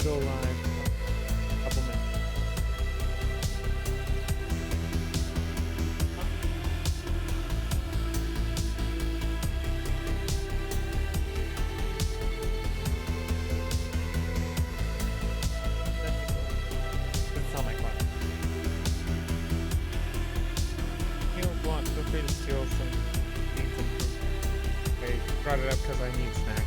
go live in a couple minutes. That's not my class. If you want, feel free to steal some needs and food. Okay, brought it up because I need snack.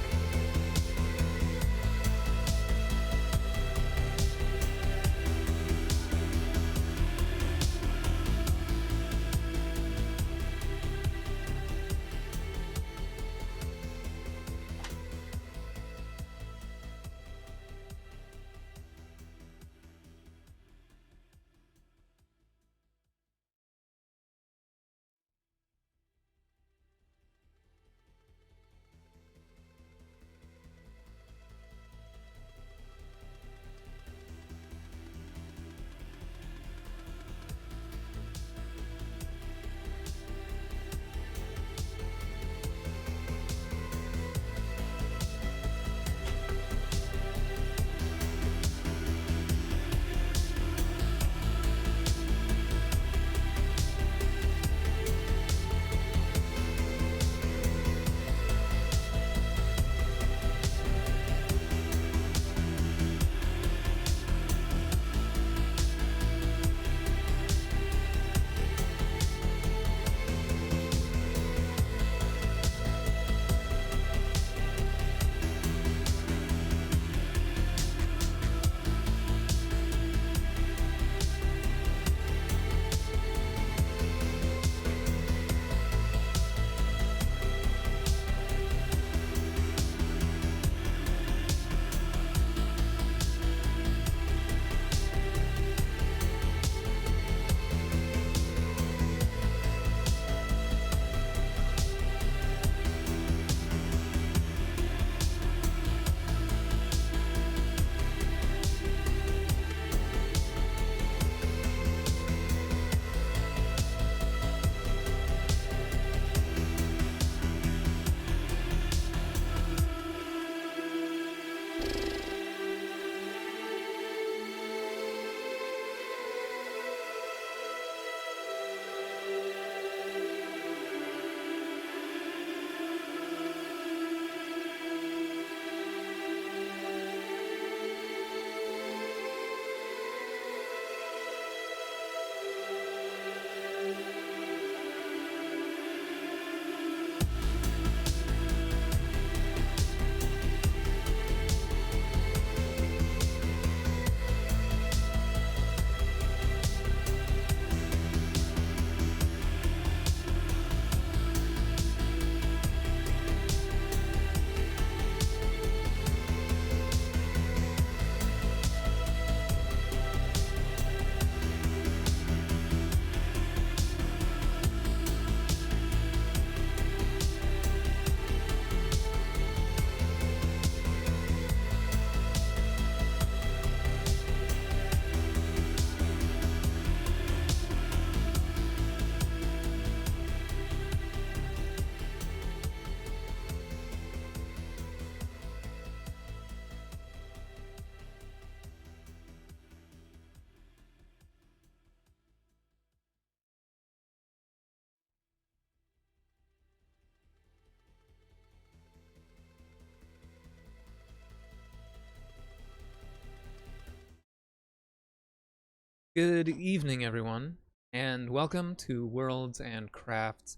Good evening, everyone, and welcome to Worlds and Crafts,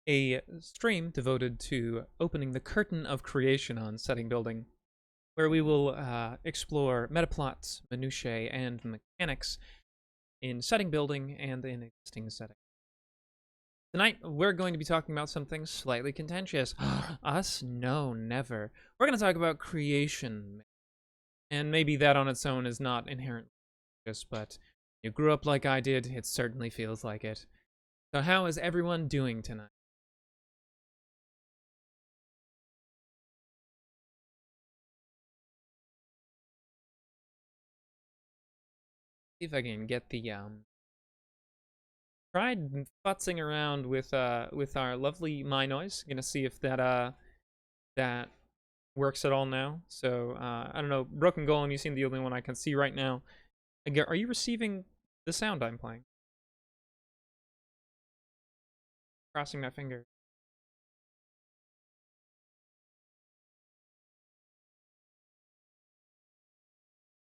a stream devoted to opening the curtain of creation on setting building, where we will explore metaplots, minutiae, and mechanics in setting building and in existing settings. Tonight, we're going to be talking about something slightly contentious. Us? No, never. We're going to talk about creation, and maybe that on its own is not inherently contentious, but you grew up like I did, it certainly feels like it. So how is everyone doing tonight? See if I can get the tried futzing around with our lovely my noise. Gonna see if that works at all now. So I don't know, Broken Golem, you seem the only one I can see right now. Again, are you receiving the sound I'm playing? Crossing my fingers.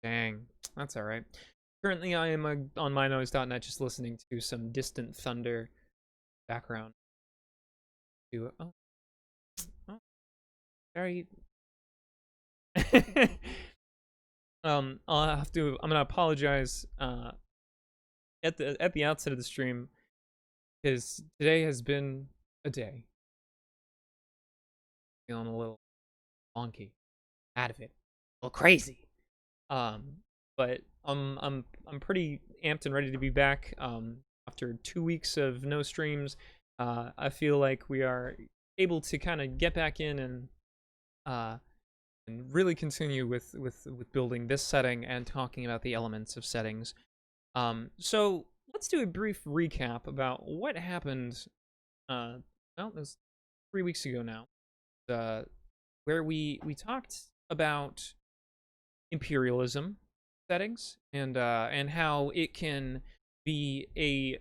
Dang, that's all right. Currently, I am on mynoise.net just listening to some distant thunder background. Oh, oh, very. I'll have to. I'm gonna apologize at the outset of the stream because today has been a day. Feeling a little wonky, out of it, a little crazy. Um, but I'm pretty amped and ready to be back. After 2 weeks of no streams, I feel like we are able to kind of get back in and really continue with building this setting and talking about the elements of settings. So let's do a brief recap about what happened. Well, it was 3 weeks ago now, where we talked about imperialism settings and how it can be a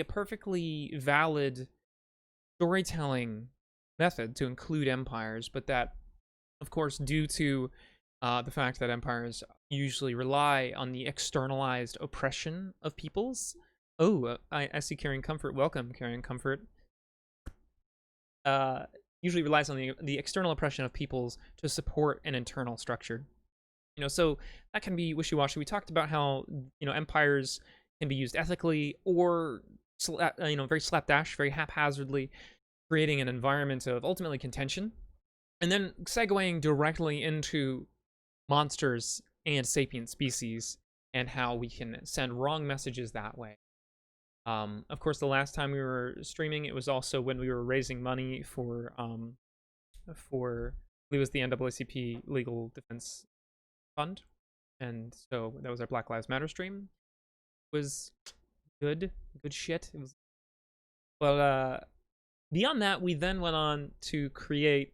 perfectly valid storytelling method to include empires, but that, of course, due to the fact that empires usually rely on the externalized oppression of peoples. Oh, I see Carrying Comfort. Welcome, Carrying Comfort. Usually relies on the external oppression of peoples to support an internal structure. So that can be wishy-washy. We talked about how, empires can be used ethically or, very slapdash, very haphazardly, creating an environment of ultimately contention. And then segueing directly into monsters and sapient species and how we can send wrong messages that way. Of course, the last time we were streaming, it was also when we were raising money for I believe it was the NAACP Legal Defense Fund, and so that was our Black Lives Matter stream. It was good shit. It was, but beyond that, we then went on to create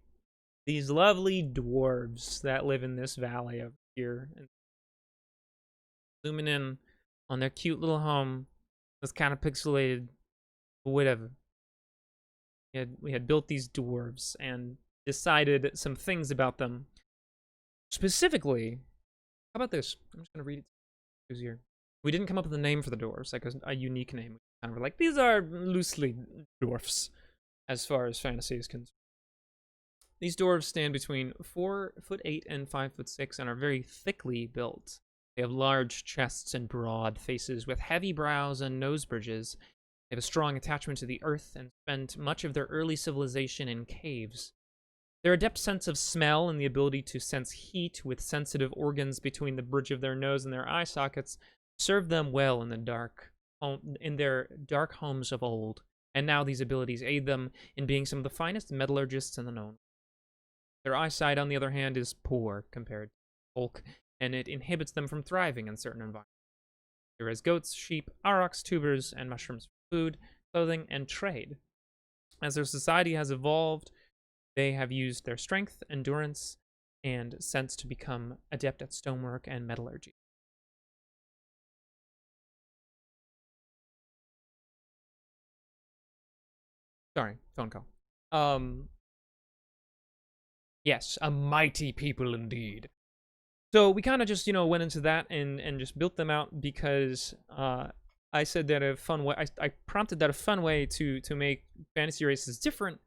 these lovely dwarves that live in this valley up here, and zooming in on their cute little home. It was kind of pixelated, but whatever. We had built these dwarves and decided some things about them. Specifically, how about this? I'm just gonna read it. Who's here? We didn't come up with a name for the dwarves, like a unique name. We kind of were like, these are loosely dwarfs, as far as fantasy is concerned. These dwarves stand between 4'8" and 5'6" and are very thickly built. They have large chests and broad faces with heavy brows and nose bridges. They have a strong attachment to the earth and spent much of their early civilization in caves. Their adept sense of smell and the ability to sense heat with sensitive organs between the bridge of their nose and their eye sockets served them well in their dark homes of old, and now these abilities aid them in being some of the finest metallurgists in the known. Their eyesight, on the other hand, is poor compared to folk, and it inhibits them from thriving in certain environments. They raise goats, sheep, aurochs, tubers, and mushrooms for food, clothing, and trade. As their society has evolved, they have used their strength, endurance, and sense to become adept at stonework and metallurgy. Sorry, phone call. Yes, a mighty people indeed. So we kind of just, went into that and just built them out because I said that a fun way, I prompted that a fun way to make fantasy races different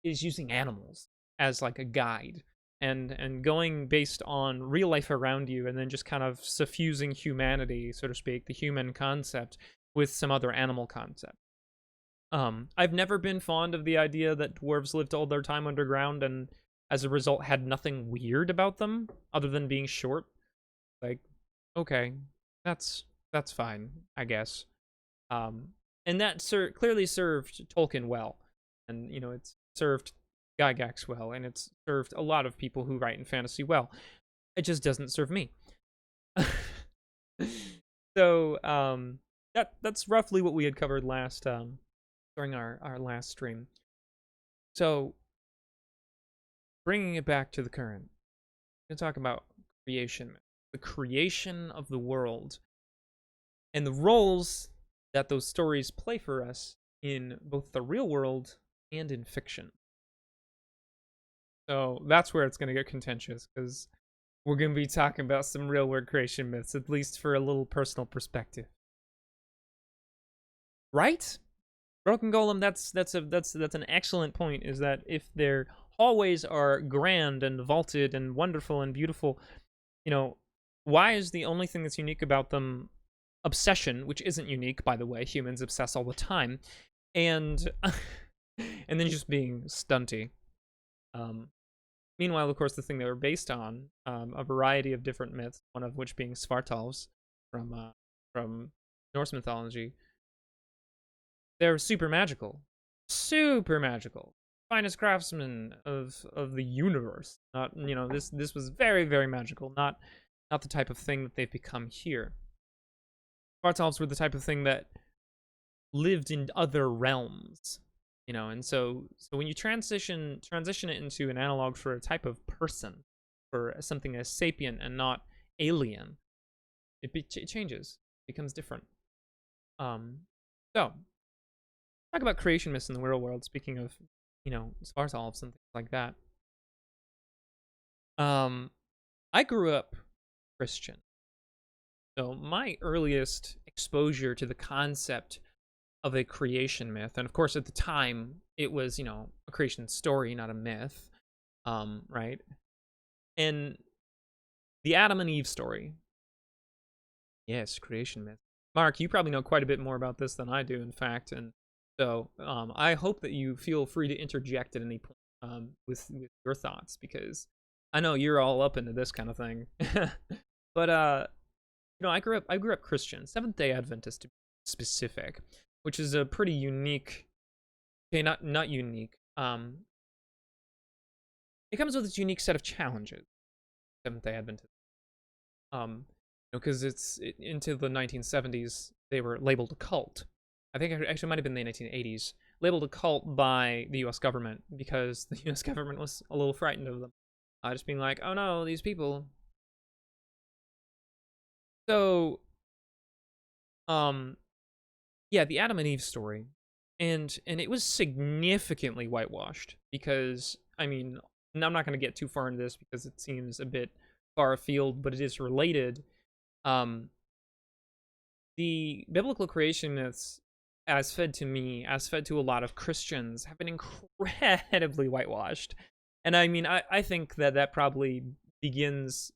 is using animals as like a guide and going based on real life around you and then just kind of suffusing humanity, so to speak, the human concept with some other animal concept. I've never been fond of the idea that dwarves lived all their time underground and as a result had nothing weird about them other than being short. Like, okay, that's fine, I guess. And that clearly served Tolkien well, and it's served Gygax well, and it's served a lot of people who write in fantasy well. It just doesn't serve me. So that's roughly what we had covered last during our last stream. So bringing it back to the current, we're going to talk about creation, the creation of the world, and the roles that those stories play for us in both the real world and in fiction. So that's where it's going to get contentious, because we're going to be talking about some real world creation myths, at least for a little personal perspective. Right? Broken Golem, that's an excellent point, is that if their hallways are grand and vaulted and wonderful and beautiful, why is the only thing that's unique about them obsession, which isn't unique, by the way? Humans obsess all the time, and and then just being stunty. Meanwhile, of course, the thing they were based on, a variety of different myths, one of which being Svartalfs from Norse mythology. They're super magical, finest craftsmen of the universe. Not this was very, very magical. Not the type of thing that they've become here. Svartalfs were the type of thing that lived in other realms, and so when you transition it into an analog for a type of person, for something as sapient and not alien, it changes, it becomes different. So talk about creation myths in the real world. Speaking of, Svartalfs and things like that. I grew up Christian, so my earliest exposure to the concept of a creation myth, and of course at the time it was, a creation story, not a myth, right? And the Adam and Eve story. Yes, creation myth. Mark, you probably know quite a bit more about this than I do, in fact, and so I hope that you feel free to interject at any point with your thoughts, because I know you're all up into this kind of thing. But I grew up Christian, Seventh-day Adventist to be specific, which is a pretty unique. Okay, not unique. It comes with its unique set of challenges. Seventh-day Adventist. Because into the 1970s they were labeled a cult. I think it actually might have been the 1980s, labeled a cult by the U.S. government, because the U.S. government was a little frightened of them, just being like, "Oh no, these people." So, yeah, the Adam and Eve story, and it was significantly whitewashed, because I'm not going to get too far into this because it seems a bit far afield, but it is related. The biblical creation myths, as fed to me, as fed to a lot of Christians, have been incredibly whitewashed. And I think that probably begins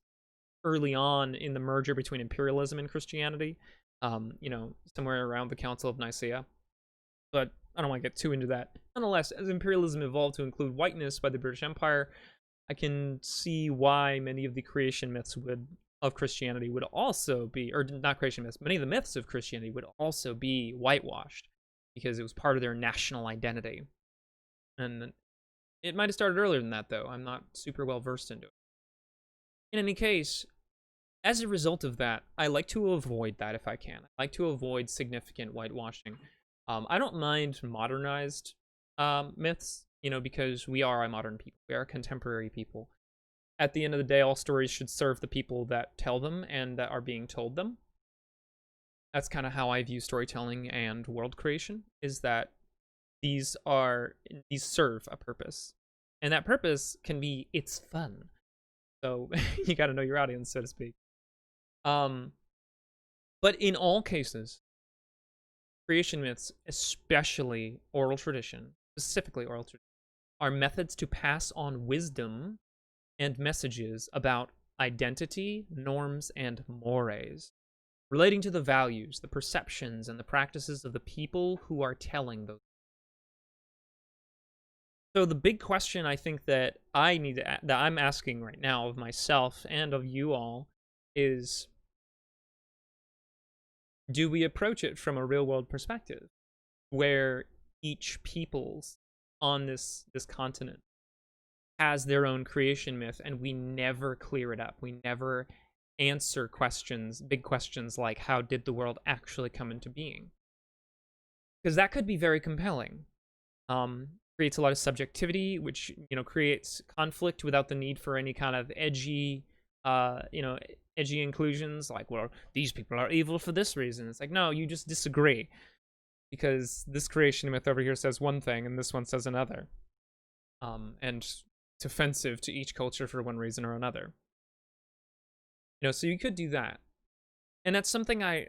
early on in the merger between imperialism and Christianity, somewhere around the Council of Nicaea. But I don't want to get too into that. Nonetheless, as imperialism evolved to include whiteness by the British Empire, I can see why many of the creation myths of Christianity would also be, or not creation myths, many of the myths of Christianity would also be whitewashed, because it was part of their national identity. And it might have started earlier than that, though. I'm not super well versed into it. In any case, as a result of that, I like to avoid that if I can. I like to avoid significant whitewashing. I don't mind modernized myths, because we are a modern people. We are a contemporary people. At the end of the day, all stories should serve the people that tell them and that are being told them. That's kind of how I view storytelling and world creation, is that these serve a purpose. And that purpose can be, it's fun. So you got to know your audience, so to speak. But in all cases, creation myths, especially oral tradition, specifically oral tradition, are methods to pass on wisdom and messages about identity, norms, and mores, relating to the values, the perceptions, and the practices of the people who are telling those. So the big question I think that that I'm asking right now of myself and of you all is, do we approach it from a real-world perspective, where each people's on this continent has their own creation myth, and we never clear it up? We never answer big questions like, how did the world actually come into being? Because that could be very compelling. creates a lot of subjectivity, which, you know, creates conflict without the need for any kind of edgy, you know, edgy inclusions. Like, well, these people are evil for this reason. It's like, no, you just disagree, because this creation myth over here says one thing and this one says another. And it's offensive to each culture for one reason or another. You know, so you could do that. And that's something I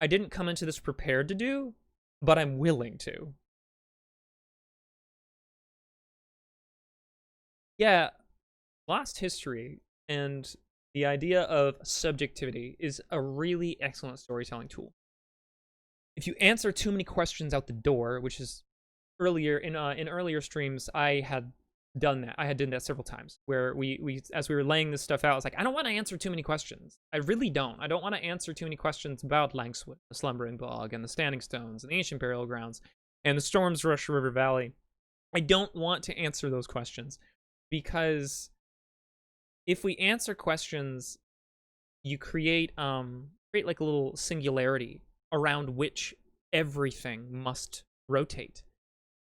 didn't come into this prepared to do, but I'm willing to. Yeah, Lost History and the idea of subjectivity is a really excellent storytelling tool. If you answer too many questions out the door, which is earlier in earlier streams, I had done that. I had done that several times, where we as we were laying this stuff out, I was like, I don't want to answer too many questions. I really don't. I don't want to answer too many questions about Langswood, the Slumbering Bog, and the Standing Stones, and the Ancient Burial Grounds, and the Storms Rush River Valley. I don't want to answer those questions, because if we answer questions, you create like a little singularity around which everything must rotate.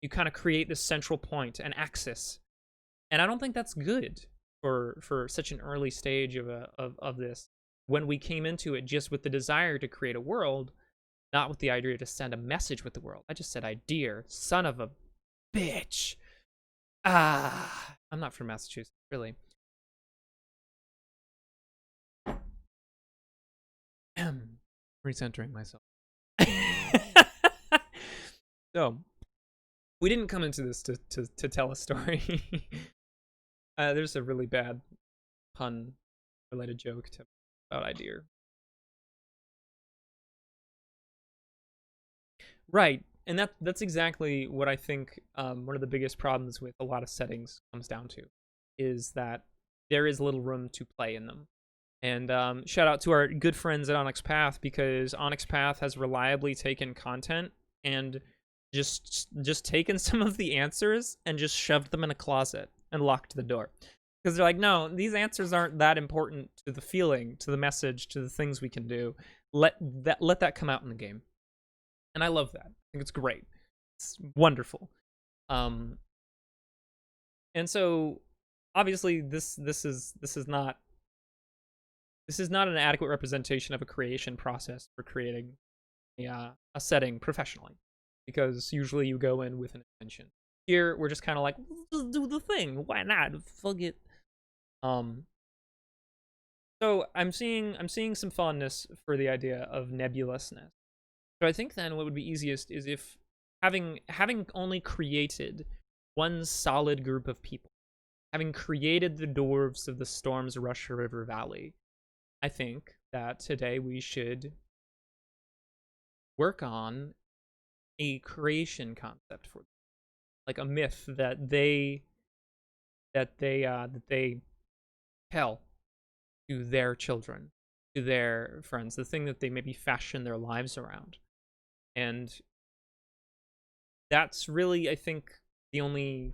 You kind of create this central point, an axis, and I don't think that's good for such an early stage of this. When we came into it just with the desire to create a world, not with the idea to send a message with the world. I just said idea, son of a bitch. I'm not from Massachusetts, really. Recentering myself. So, we didn't come into this to tell a story. There's a really bad pun-related joke about idea. Right, and that's exactly what I think one of the biggest problems with a lot of settings comes down to, is that there is little room to play in them. And shout out to our good friends at Onyx Path, because Onyx Path has reliably taken content and just taken some of the answers and just shoved them in a closet and locked the door. Because they're like, no, these answers aren't that important to the feeling, to the message, to the things we can do. Let that come out in the game. And I love that. I think it's great. It's wonderful. And so obviously this is not an adequate representation of a creation process for creating a setting professionally, because usually you go in with an intention. Here we're just kind of like, let's do the thing. Why not? Fuck it. So I'm seeing some fondness for the idea of nebulousness. So I think then what would be easiest is if having only created one solid group of people, having created the dwarves of the Storms Rush River Valley, I think that today we should work on a creation concept for them. Like a myth that they tell to their children, to their friends, the thing that they maybe fashion their lives around. And that's really, I think, the only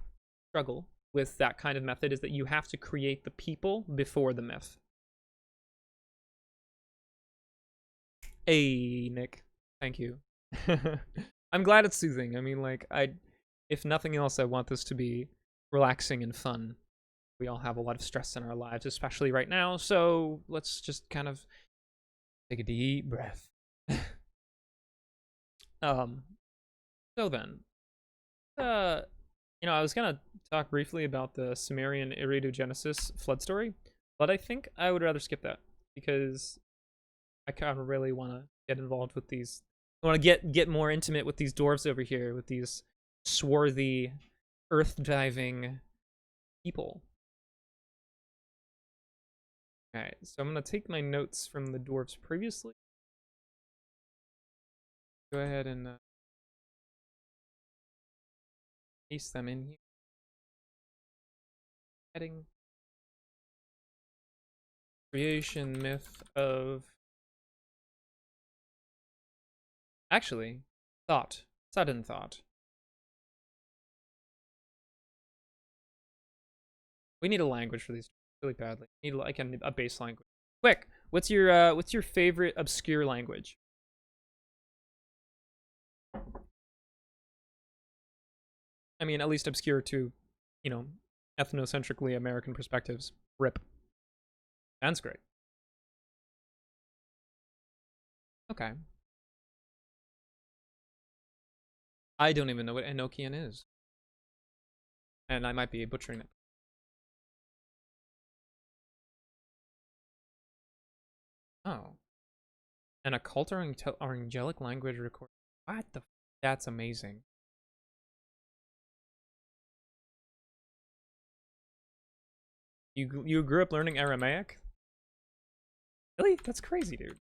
struggle with that kind of method, is that you have to create the people before the myth. Hey, Nick. Thank you. I'm glad it's soothing. I mean, like, if nothing else, I want this to be relaxing and fun. We all have a lot of stress in our lives, especially right now, so let's just kind of take a deep breath. So then, you know, I was gonna talk briefly about the Sumerian Iridogenesis flood story, but I think I would rather skip that, because I kind of really want to get involved with these. I want to get more intimate with these dwarves over here, with these swarthy, earth-diving people. Alright, so I'm going to take my notes from the dwarves previously. Go ahead and paste them in here. Heading. Creation myth of... Actually, thought. Sudden thought. We need a language for these really badly. We need like a base language. Quick, what's your favorite obscure language? I mean, at least obscure to, you know, ethnocentrically American perspectives. Rip. Sounds great. Okay. I don't even know what Enochian is. And I might be butchering it. Oh. An occult or angelic language record. What the? That's amazing. You grew up learning Aramaic? Really? That's crazy, dude.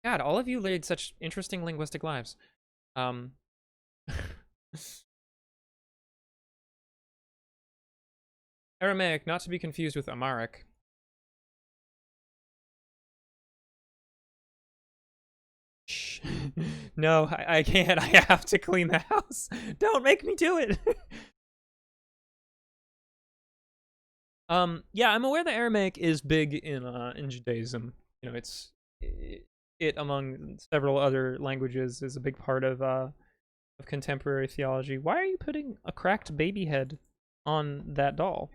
God, all of you led such interesting linguistic lives. Um. Aramaic, not to be confused with Amharic. Shh. No, I can't. I have to clean the house. Don't make me do it. Yeah, I'm aware that Aramaic is big in Judaism. You know, it among several other languages is a big part of contemporary theology. Why are you putting a cracked baby head on that doll?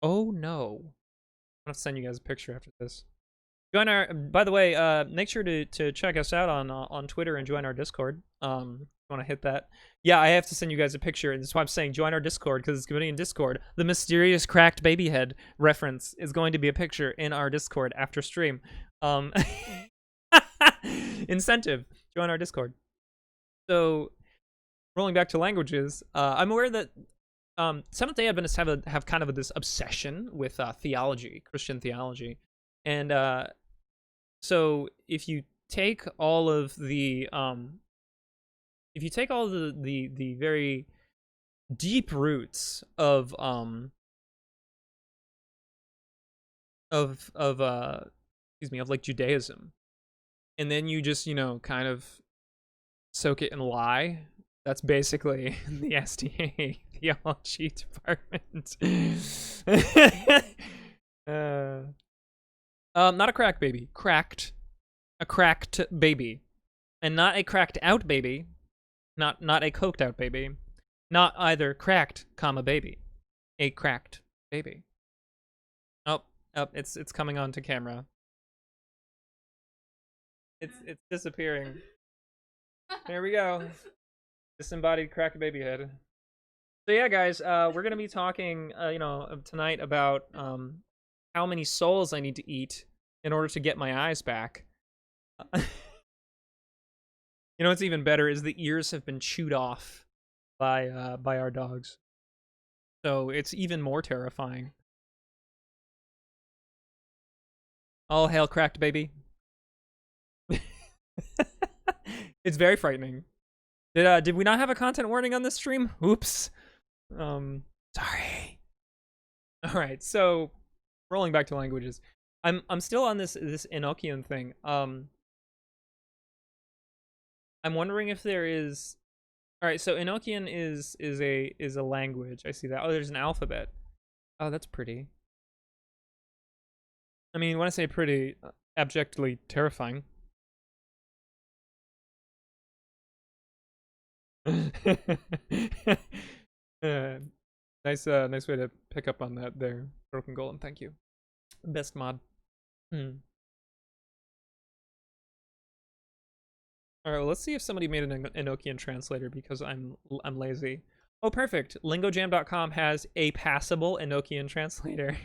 Oh no. I'm gonna send you guys a picture after this. Join our. By the way, make sure to check us out on Twitter and join our Discord. You want to hit that? Yeah, I have to send you guys a picture, and that's why I'm saying join our Discord, because it's going to be in Discord. The mysterious cracked baby head reference is going to be a picture in our Discord after stream. Incentive: join our Discord. So, rolling back to languages, I'm aware that Seventh-day Adventists have kind of this obsession with theology, Christian theology, and so if you take all of the the very deep roots of excuse me, of like Judaism, and then you just, you know, kind of soak it in lie, that's basically the SDA theology department. Not a crack baby. Cracked. A cracked baby. And not a cracked out baby. Not a coked out baby. Not either cracked, comma, baby. A cracked baby. Oh, it's coming onto camera. It's disappearing. There we go. Disembodied cracked baby head. So yeah, guys, we're gonna be talking, you know, tonight about how many souls I need to eat in order to get my eyes back. You know what's even better is the ears have been chewed off by our dogs, so it's even more terrifying. All hail cracked baby. It's very frightening. Did we not have a content warning on this stream? Oops. Sorry. All right, so rolling back to languages, I'm still on this Enochian thing. I'm wondering if there is. All right, so Enochian is a language. I see that. Oh, there's an alphabet. Oh, that's pretty. I mean, when I say pretty, abjectly terrifying. Nice way to pick up on that there, Broken Golem. Thank you. Best mod. Hmm. All right, well, let's see if somebody made an Enochian translator, because I'm lazy. Oh, perfect. Lingojam.com has a passable Enochian translator.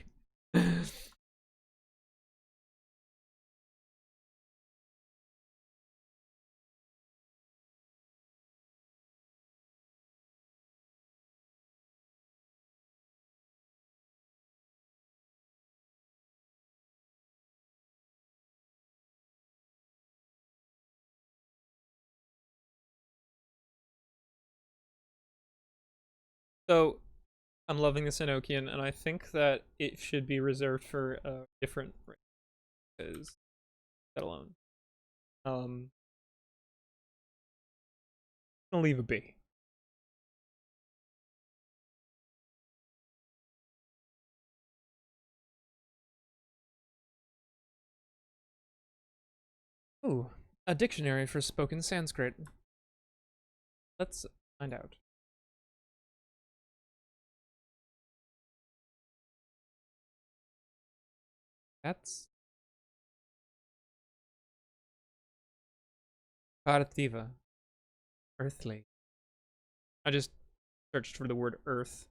So, I'm loving this Enochian, and I think that it should be reserved for different races, let alone. I'll leave a B. Ooh, a dictionary for spoken Sanskrit. Let's find out. That's Parthiva. Earthly. I just searched for the word earth.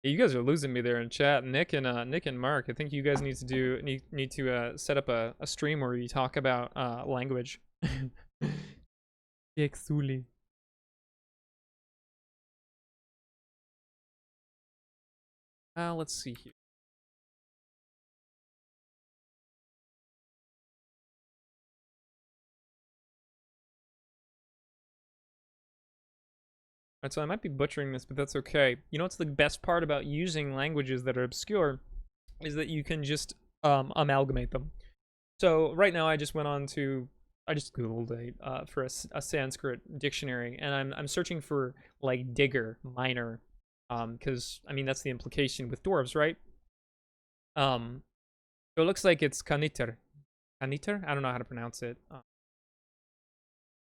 You guys are losing me there in chat. Nick and Mark, I think you guys need to set up a stream where you talk about language. Cthulhu. Let's see here. Alright, so I might be butchering this, but that's okay. You know what's the best part about using languages that are obscure is that you can just amalgamate them. So right now I just googled for a Sanskrit dictionary, and I'm searching for like digger, miner, because I mean that's the implication with dwarves, right? So it looks like it's kaniter. Kaniter? I don't know how to pronounce it.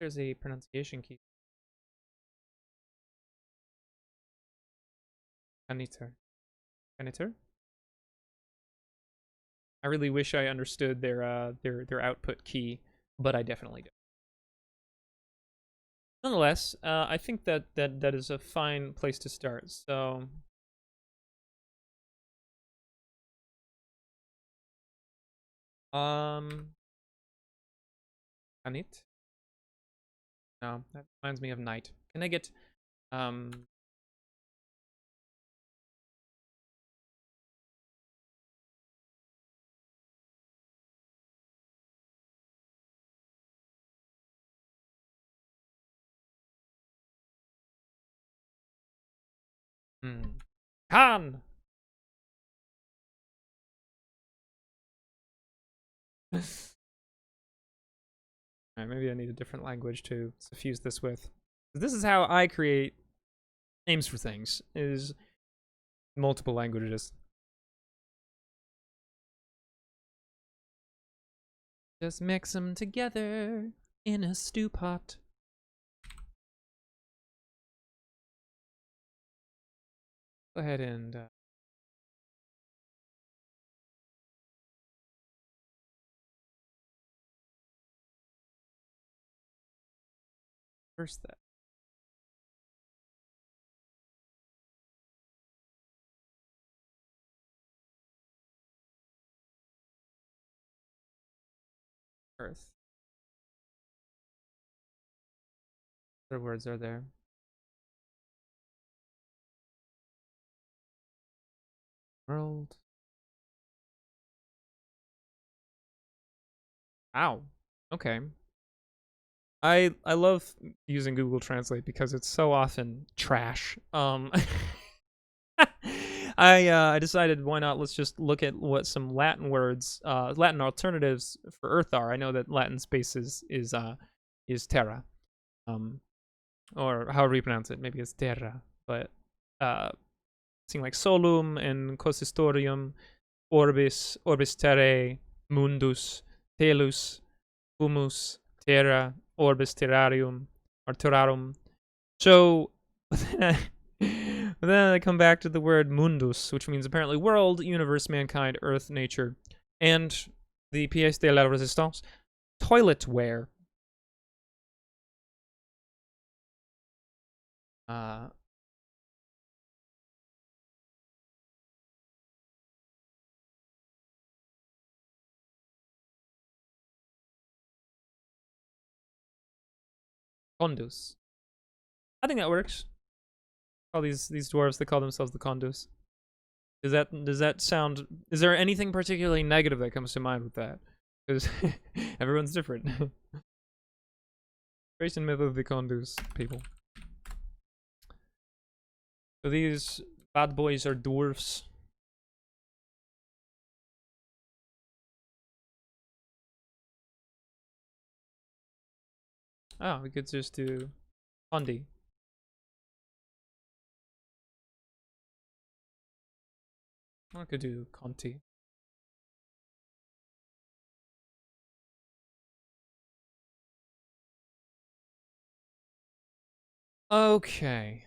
There's a pronunciation key. Kaniter. Kaniter? I really wish I understood their output key, but I definitely don't. Nonetheless, I think that is a fine place to start. So, Kanit? No, that reminds me of night. Can I get Han? Alright, maybe I need a different language to suffuse this with. This is how I create names for things, is multiple languages. Just mix them together in a stew pot. Go ahead and first that. Earth. What other words are there? World. Ow. Okay. I love using Google Translate because it's so often trash. I decided why not, let's just look at what some Latin words, Latin alternatives for Earth are. I know that Latin space is terra, or however you pronounce it. Maybe it's terra, but seeing like solum and consistorium, orbis terrae, mundus, telus, humus, terra, orbis terrarium, or terrarum. So but then I come back to the word mundus, which means apparently world, universe, mankind, earth, nature, and the pièce de la résistance, toiletware. Condus. I think that works. All these dwarves, they call themselves the Condus. Does that sound? Is there anything particularly negative that comes to mind with that? Because everyone's different. Creation myth of the Condus people. So these bad boys are dwarves. Oh, we could just do Condi. I could do Conti. Okay.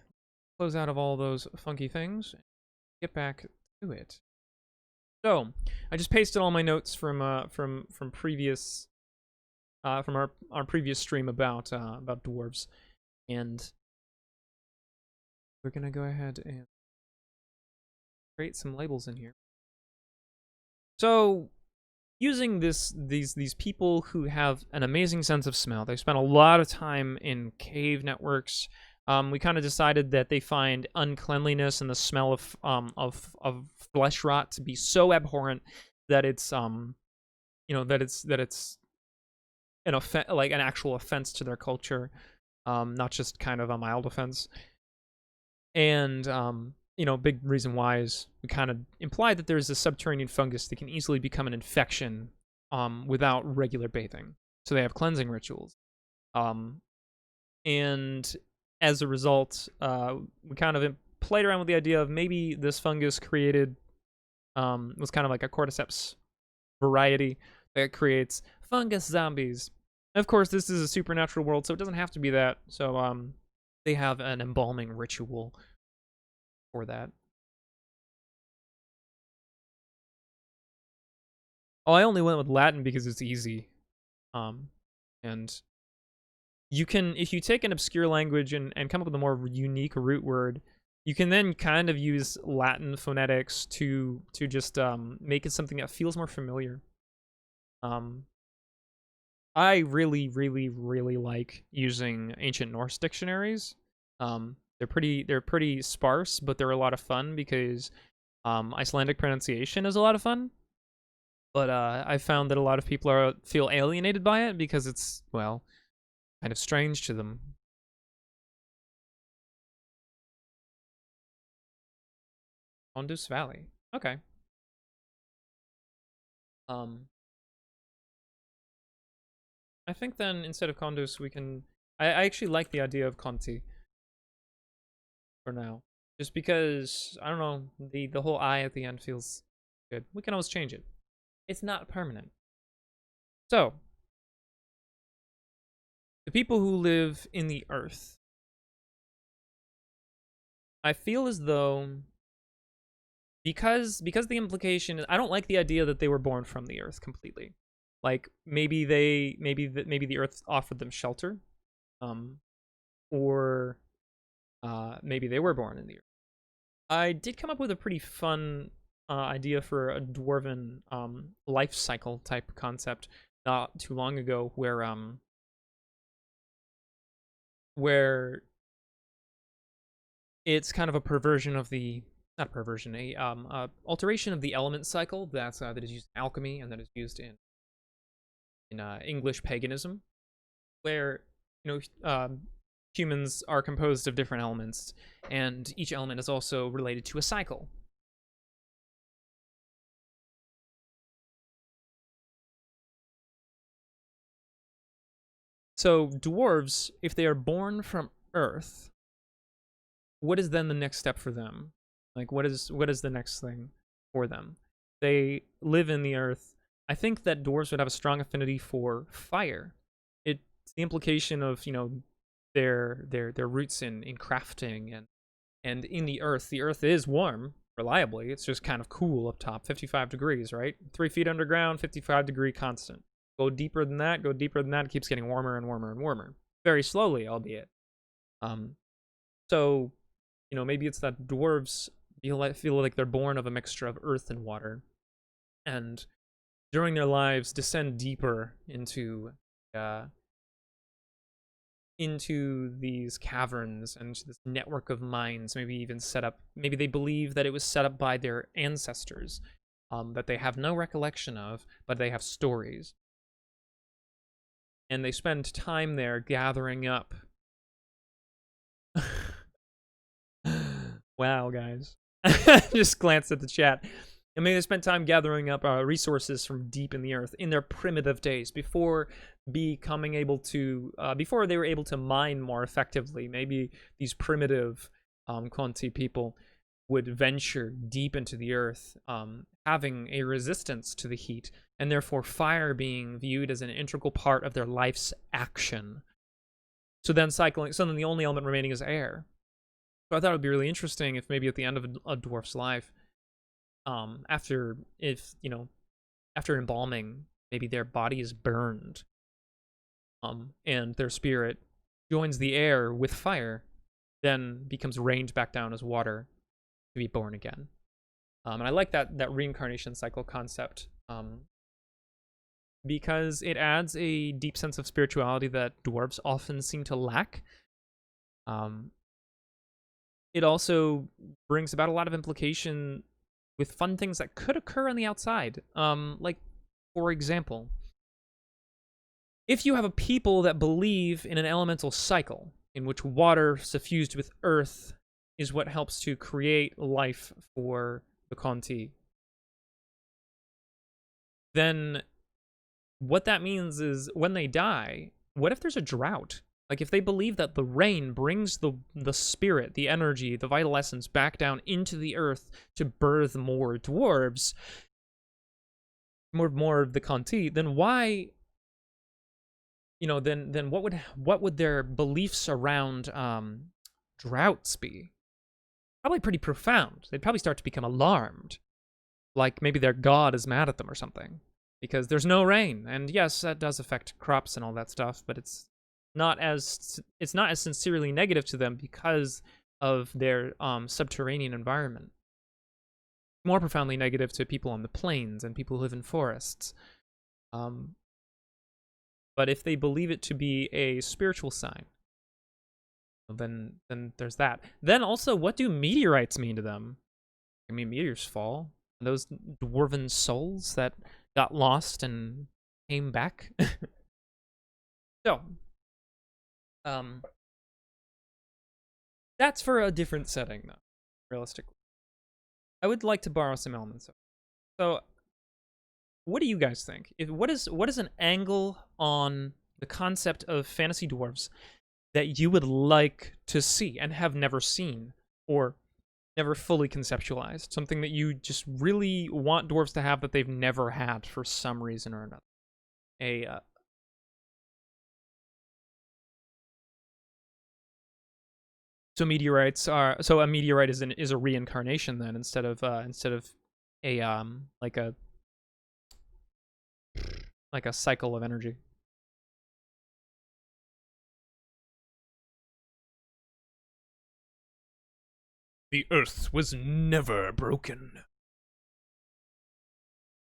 Close out of all those funky things. get back to it. So I just pasted all my notes from previous from our previous stream about dwarves, and we're gonna go ahead and create some labels in here. So using these people who have an amazing sense of smell, they spent a lot of time in cave networks. We kind of decided that they find uncleanliness and the smell of flesh rot to be so abhorrent that it's that it's like an actual offense to their culture, not just kind of a mild offense. And big reason why is we kind of implied that there's a subterranean fungus that can easily become an infection without regular bathing. So they have cleansing rituals. And as a result, we kind of played around with the idea of maybe this fungus created was kind of like a cordyceps variety that creates fungus zombies. And of course, this is a supernatural world, so it doesn't have to be that. So they have an embalming ritual for that. Oh, I only went with Latin because it's easy. And you can, if you take an obscure language and come up with a more unique root word, you can then kind of use Latin phonetics to just make it something that feels more familiar. I really, really, really like using ancient Norse dictionaries. They're pretty sparse, but they're a lot of fun because Icelandic pronunciation is a lot of fun. But I found that a lot of people feel alienated by it because it's, well, kind of strange to them. Ondus Valley. Okay. I think then instead of Condus we can... I actually like the idea of Conti for now. Just because, I don't know, the whole I at the end feels good. We can always change it. It's not permanent. So, the people who live in the earth. I feel as though because the implication is, I don't like the idea that they were born from the earth completely. Like maybe the earth offered them shelter, or maybe they were born in the earth. I did come up with a pretty fun idea for a dwarven life cycle type concept not too long ago, where it's kind of a perversion of the not perversion, a alteration of the element cycle that is used in alchemy and that is used in English paganism, where humans are composed of different elements, and each element is also related to a cycle. So dwarves, if they are born from Earth, what is then the next step for them? Like, what is the next thing for them? They live in the Earth. I think that dwarves would have a strong affinity for fire. It's the implication of their roots in crafting and in the Earth. The Earth is warm reliably. It's just kind of cool up top, 55 degrees, right? 3 feet underground, 55-degree constant. Go deeper than that, it keeps getting warmer and warmer and warmer. Very slowly, albeit. So, maybe it's that dwarves feel like they're born of a mixture of earth and water. And during their lives, descend deeper into these caverns and this network of mines, maybe even maybe they believe that it was set up by their ancestors, that they have no recollection of, but they have stories. And they spend time there gathering up. Wow, guys. Just glanced at the chat. I mean, they spent time gathering up resources from deep in the earth in their primitive days before becoming able to, before they were able to mine more effectively. Maybe these primitive Conti people would venture deep into the earth, having a resistance to the heat, and therefore fire being viewed as an integral part of their life's action. So then the only element remaining is air. So I thought it would be really interesting if maybe at the end of a dwarf's life, after after embalming, maybe their body is burned, and their spirit joins the air with fire, then becomes rained back down as water to be born again. And I like that reincarnation cycle concept, because it adds a deep sense of spirituality that dwarves often seem to lack. It also brings about a lot of implication with fun things that could occur on the outside. Like, for example, if you have a people that believe in an elemental cycle in which water suffused with earth is what helps to create life for the Conti, then what that means is when they die, what if there's a drought? Like, if they believe that the rain brings the spirit, the energy, the vital essence back down into the earth to birth more dwarves, more of the Conti, then why, then what would their beliefs around droughts be? Probably pretty profound. They'd probably start to become alarmed. Like maybe their god is mad at them or something. Because there's no rain. And yes, that does affect crops and all that stuff, but it's not as sincerely negative to them because of their subterranean environment. More profoundly negative to people on the plains and people who live in forests. But if they believe it to be a spiritual sign, then there's that. Then also, what do meteorites mean to them? I mean, meteors fall. Those dwarven souls that got lost and came back. So, that's for a different setting, though, realistically. I would like to borrow some elements. So, what do you guys think? What is an angle on the concept of fantasy dwarves that you would like to see and have never seen or never fully conceptualized? Something that you just really want dwarves to have that they've never had for some reason or another. So a meteorite is a reincarnation then, instead of a like a cycle of energy. The earth was never broken.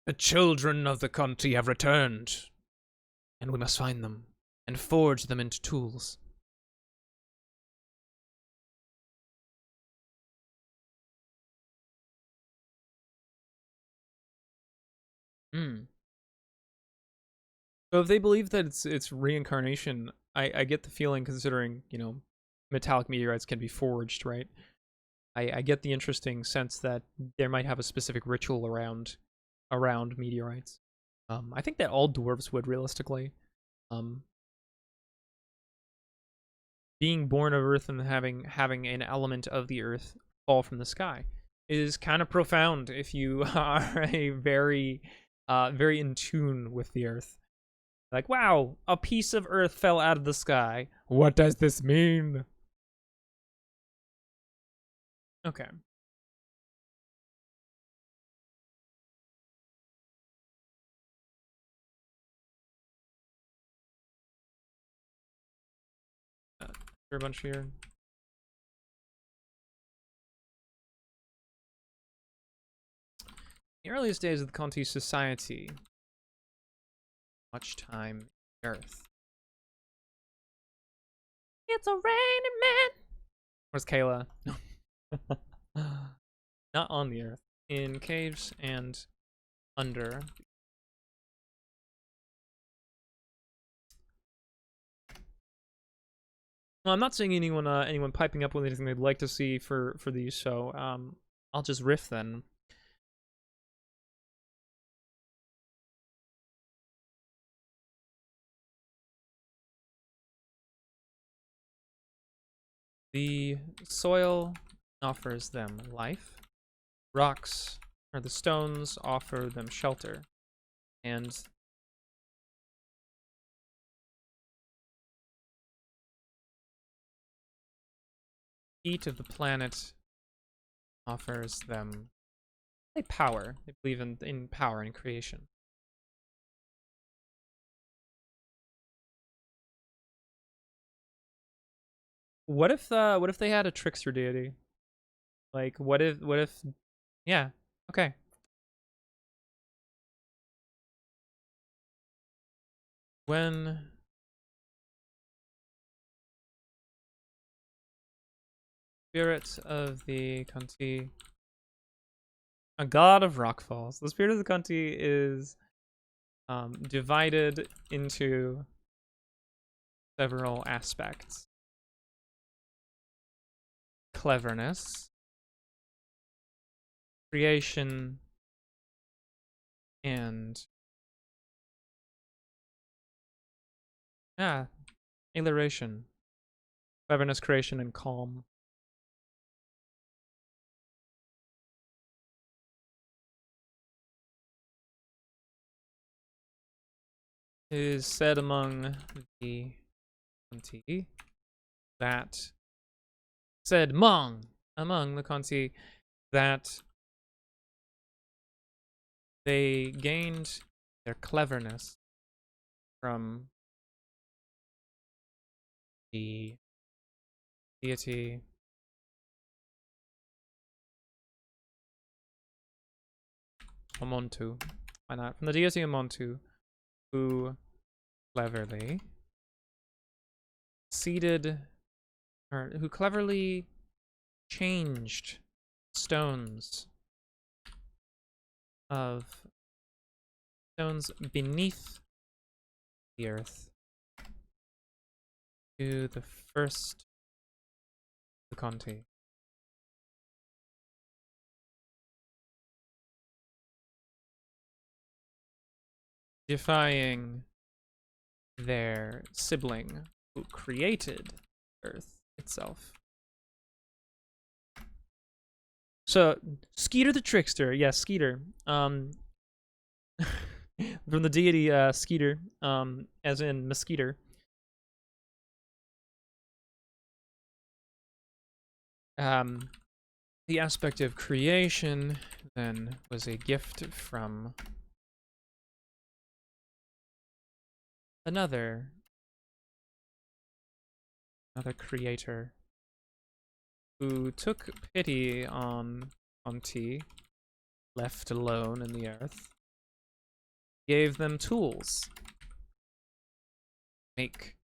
The children of the Conti have returned, and we must find them and forge them into tools. So if they believe that it's reincarnation, I get the feeling, considering, metallic meteorites can be forged, right? I get the interesting sense that there might have a specific ritual around meteorites. I think that all dwarves would, realistically. Being born of Earth and having an element of the Earth fall from the sky is kind of profound if you are a very in tune with the Earth. Like, wow, a piece of Earth fell out of the sky. What does this mean? Okay. A bunch here. The earliest days of the Conti society. Much time Earth. It's a raining man. Where's Kayla? Not on the Earth. In caves and under. Well, I'm not seeing anyone piping up with anything they'd like to see for these, so I'll just riff then. The soil offers them life. Rocks, or the stones, offer them shelter. And heat of the planet offers them They power. They believe in power and creation. What if they had a trickster deity? Like what if yeah, okay. When spirit of the Conti, a god of rockfalls. The spirit of the Conti is divided into several aspects. Cleverness, creation, and alliteration. Cleverness, creation, and calm. It is said among the Conti that among the Conti that they gained their cleverness from the deity Amontu. Why not? From the deity Amontu, who cleverly who cleverly changed stones beneath the earth to the first Conti. Defying their sibling who created Earth itself. So, Skeeter the Trickster. Yes, Skeeter. From the deity Skeeter, as in Mosquito. The aspect of creation then was a gift from another creator who took pity on T, left alone in the earth, gave them tools, make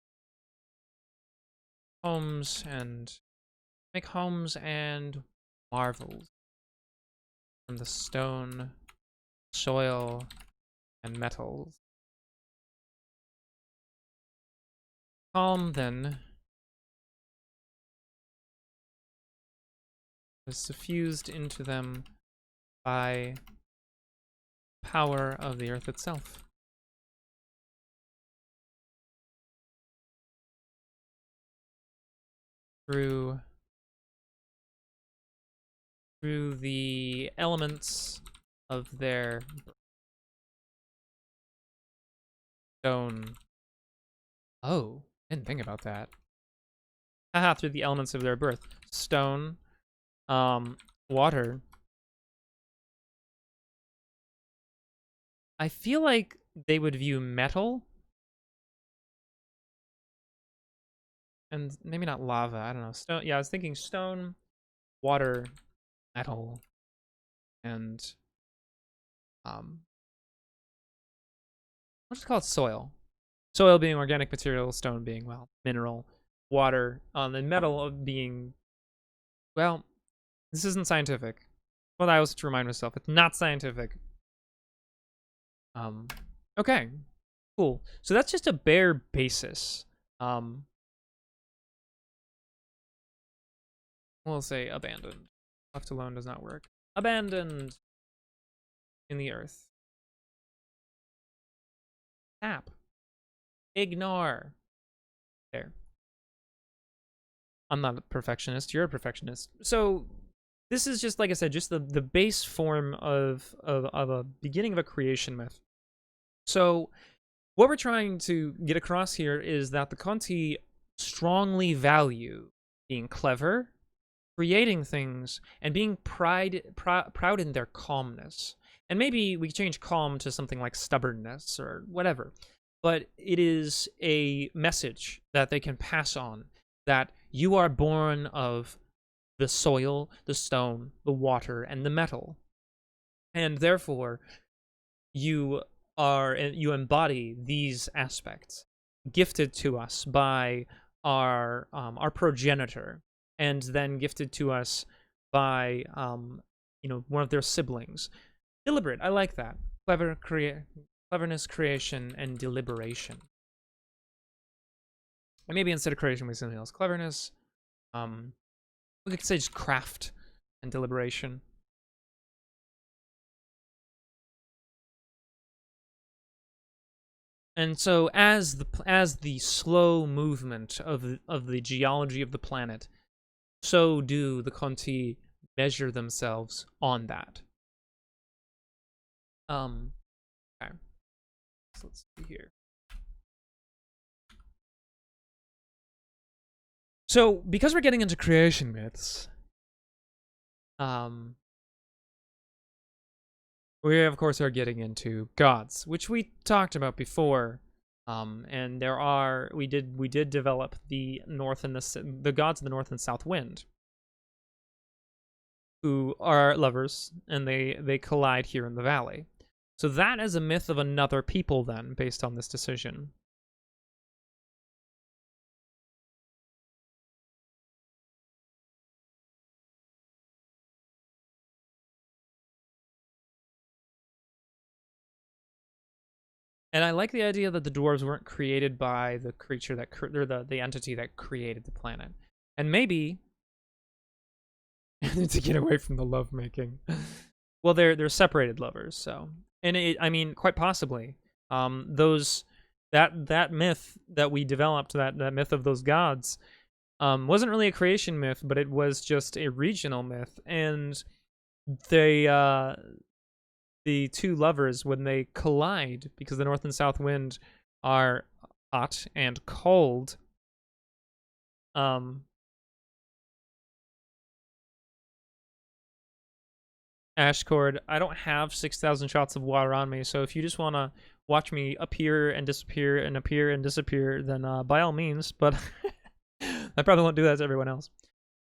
homes and marvels from the stone, soil, and metals. Calm, then, was suffused into them by power of the earth itself. Through the elements of their stone. Oh, didn't think about that. Haha, through the elements of their birth. Stone, water. I feel like they would view metal, and maybe not lava, I don't know. Stone, yeah, I was thinking stone, water, metal, and I'll just call it soil. Soil being organic material, stone being, well, mineral, water, and metal being, well, this isn't scientific. Well, I always have to remind myself, it's not scientific. Okay, cool. So that's just a bare basis. We'll say abandoned. Left alone does not work. Abandoned in the earth. Tap. Ignore. There. I'm not a perfectionist. You're a perfectionist. So this is just, like I said, just the base form of a beginning of a creation myth. So what we're trying to get across here is that the Conti strongly value being clever creating things and being proud in their calmness. And maybe we change calm to something like stubbornness or whatever. But it is a message that they can pass on, that you are born of the soil, the stone, the water, and the metal. And therefore, you embody these aspects gifted to us by our progenitor, and then gifted to us by one of their siblings. Deliberate, I like that. Cleverness, creation, and deliberation. And maybe instead of creation we say something else. Cleverness, we could say just craft and deliberation. And so, as the slow movement of the geology of the planet, so do the Conti measure themselves on that. Okay. So let's see here. So, because we're getting into creation myths, we of course are getting into gods, which we talked about before. And we did develop the north and the gods of the north and south wind, who are lovers, and they collide here in the valley. So that is a myth of another people then, based on this decision. And I like the idea that the dwarves weren't created by the creature or the entity that created the planet. And maybe to get away from the lovemaking. Well, they're separated lovers, so. And I mean, quite possibly, that myth that we developed, that myth of those gods, wasn't really a creation myth, but it was just a regional myth. And the two lovers, when they collide, because the north and south wind are hot and cold, Ashcord, I don't have 6,000 shots of water on me, so if you just want to watch me appear and disappear and appear and disappear, then by all means, but I probably won't do that to everyone else.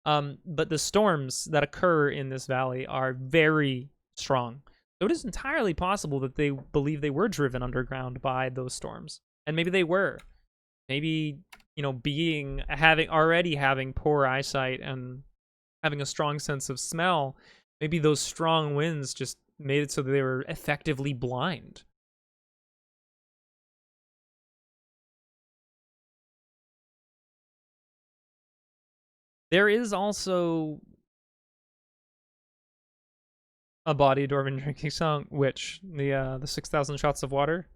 But the storms that occur in this valley are very strong. So it is entirely possible that they believe they were driven underground by those storms. And maybe they were. Maybe, having poor eyesight and having a strong sense of smell, maybe those strong winds just made it so that they were effectively blind. There is also a body dwarven drinking song, which the 6,000 shots of water.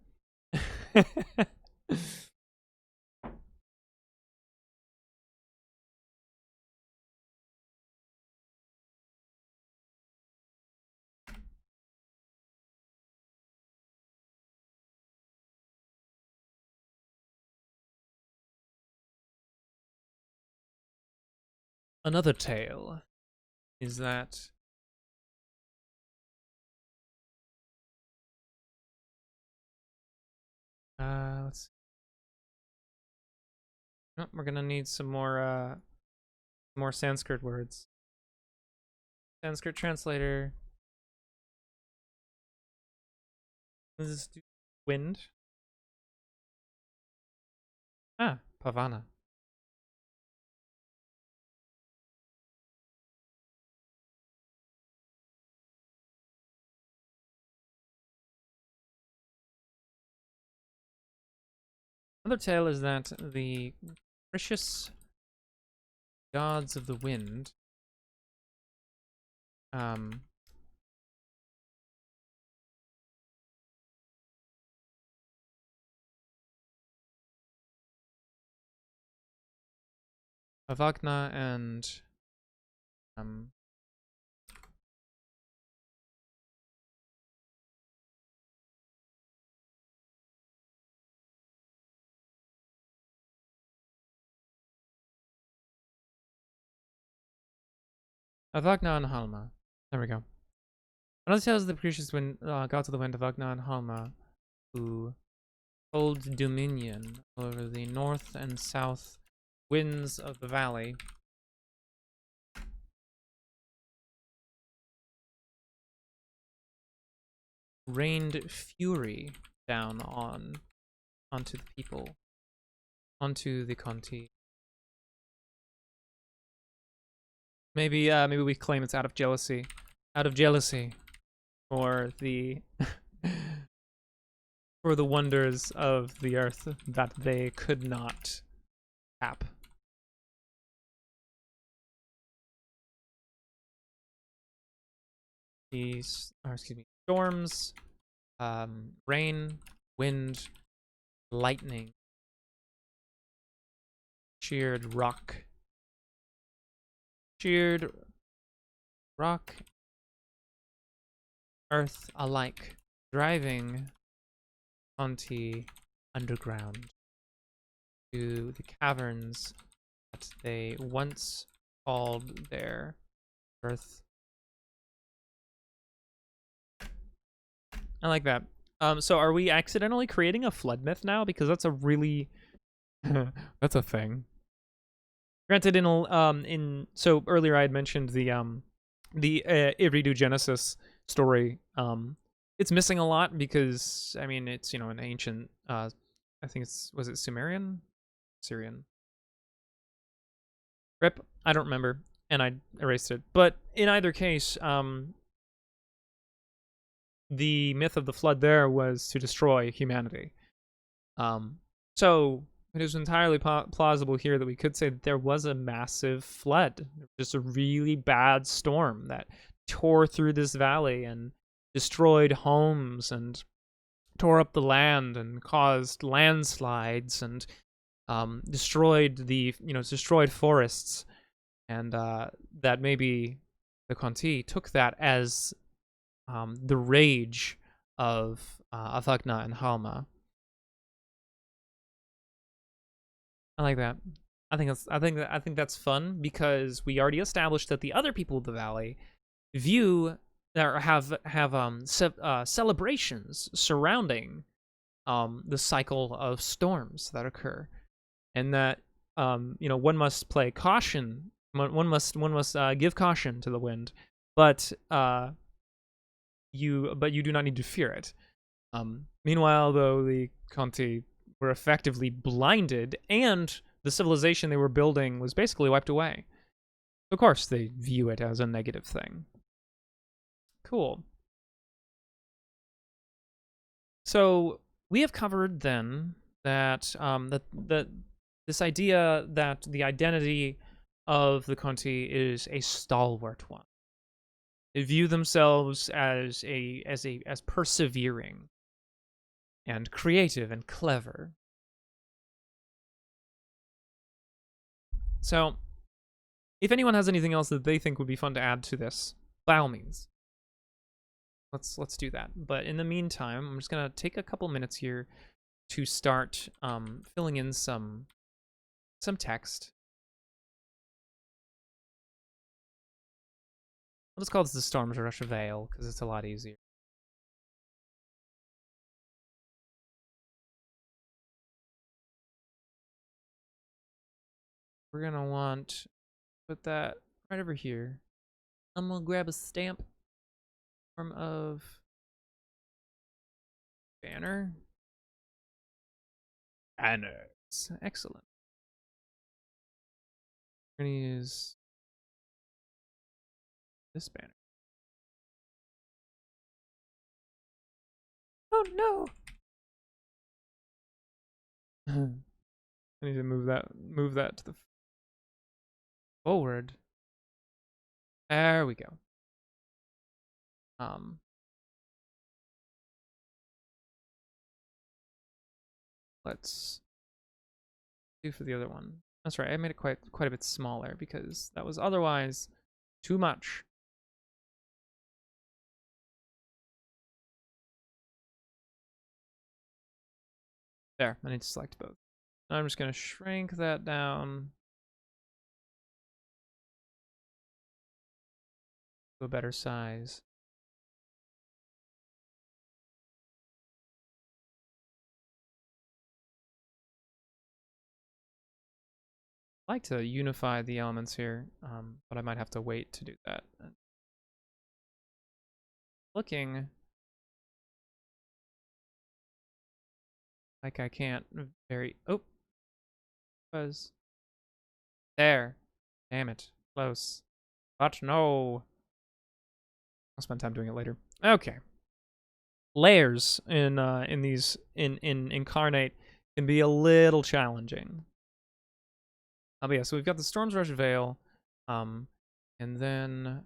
Another tale is that let's see. Oh, we're gonna need some more Sanskrit words. Sanskrit translator. What does this do? Wind. Ah, Pavana. Another tale is that the precious gods of the wind Avagna and Avagna and Halma. There we go. Another tales of the precious wind, gods of the wind, Avagna and Halma, who hold dominion over the north and south winds of the valley. Rained fury down onto the people, onto the Conti. Maybe we claim it's out of jealousy for the for the wonders of the earth that they could not tap. These, storms, rain, wind, lightning, sheared rock, earth alike, driving Conti underground to the caverns that they once called their earth. I like that. So are we accidentally creating a flood myth now? Because that's a really that's a thing. Granted, so earlier I had mentioned the Iridu Genesis story. It's missing a lot because I mean it's an ancient I think was it Sumerian? Syrian. Rip, I don't remember, and I erased it. But in either case, the myth of the flood there was to destroy humanity. So it is entirely plausible here that we could say that there was a massive flood, just a really bad storm that tore through this valley and destroyed homes and tore up the land and caused landslides and destroyed destroyed forests, and that maybe the Conti took that as the rage of Avagna and Halma. I like that. I think that's fun because we already established that the other people of the valley view or have celebrations surrounding the cycle of storms that occur, and that one must play caution. One must give caution to the wind, but you do not need to fear it. Meanwhile, though, the Conti were effectively blinded, and the civilization they were building was basically wiped away. Of course, they view it as a negative thing. Cool. So we have covered then that this idea that the identity of the Conti is a stalwart one. They view themselves as persevering and creative and clever. So, if anyone has anything else that they think would be fun to add to this, by all means, let's do that. But in the meantime, I'm just gonna take a couple minutes here to start filling in some text. I'll just call this the Storm's Rush Veil because it's a lot easier. We're gonna want to put that right over here. I'm gonna grab a stamp form of banner. Banners. Excellent. We're gonna use this banner. Oh no! I need to move that to the forward. There we go. Let's do for the other one. That's right, I made it quite a bit smaller because that was otherwise too much. There, I need to select both. I'm just gonna shrink that down. a better size. I like to unify the elements here, but I might have to wait to do that. Looking like I can't very... Oh! Was... There! Damn it. Close. But no! I'll spend time doing it later. Okay. Layers in Incarnate can be a little challenging. But yeah, so we've got the Storm's Rush Veil, and then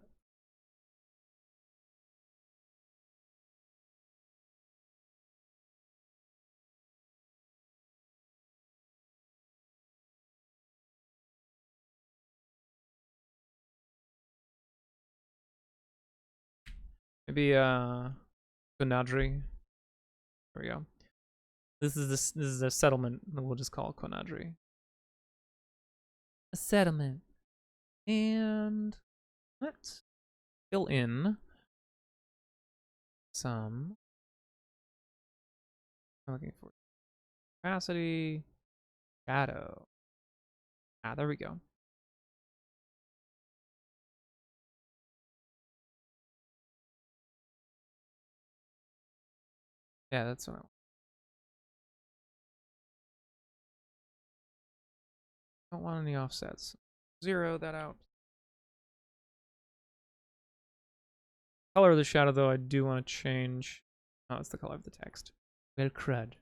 maybe Conadri. There we go. This is a settlement that we'll just call Conadri. A settlement. And let's fill in some. I'm looking for capacity, shadow. Ah, there we go. Yeah, that's what I want. Don't want any offsets. Zero that out. Color of the shadow, though, I do want to change. Oh, it's the color of the text. Well, crud.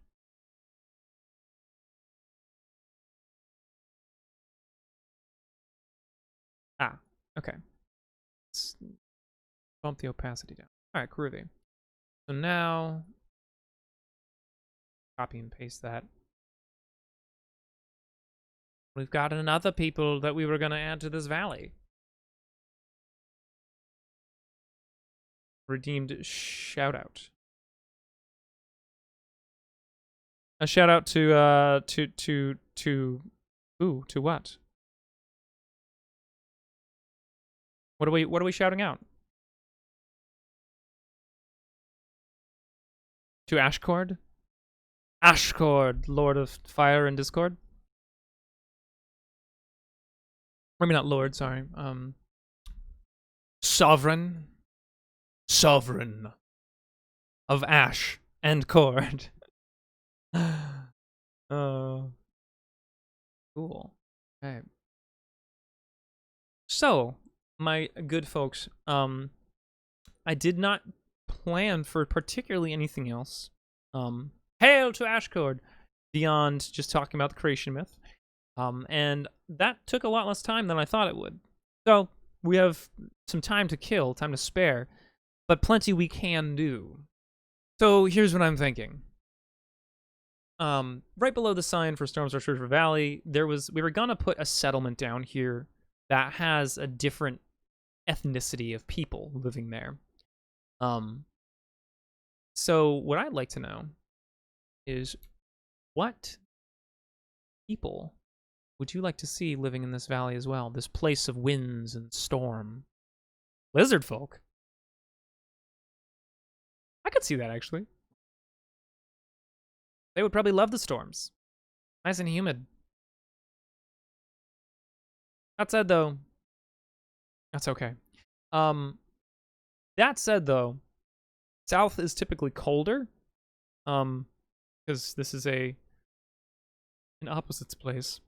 Ah, okay. Let's bump the opacity down. All right, groovy. So now, copy and paste that. We've got another people that we were going to add to this valley. Redeemed shout out. A shout out to what? What are we shouting out? To Ashcord? Ashcord, Lord of Fire and Discord? Maybe not Lord, sorry. Sovereign. Sovereign of Ash and Cord. Oh. Cool. Okay. So, my good folks, I did not plan for particularly anything else. Hail to Ashcord! Beyond just talking about the creation myth. And that took a lot less time than I thought it would. So, we have some time to kill, time to spare, but plenty we can do. So, here's what I'm thinking. Right below the sign for Storm's Rush River Valley, we were gonna put a settlement down here that has a different ethnicity of people living there. So what I'd like to know is, what people would you like to see living in this valley as well? This place of winds and storm. Lizard folk. I could see that, actually. They would probably love the storms. Nice and humid. That said, though, that's okay. That said, though, south is typically colder. Because this is an opposites place.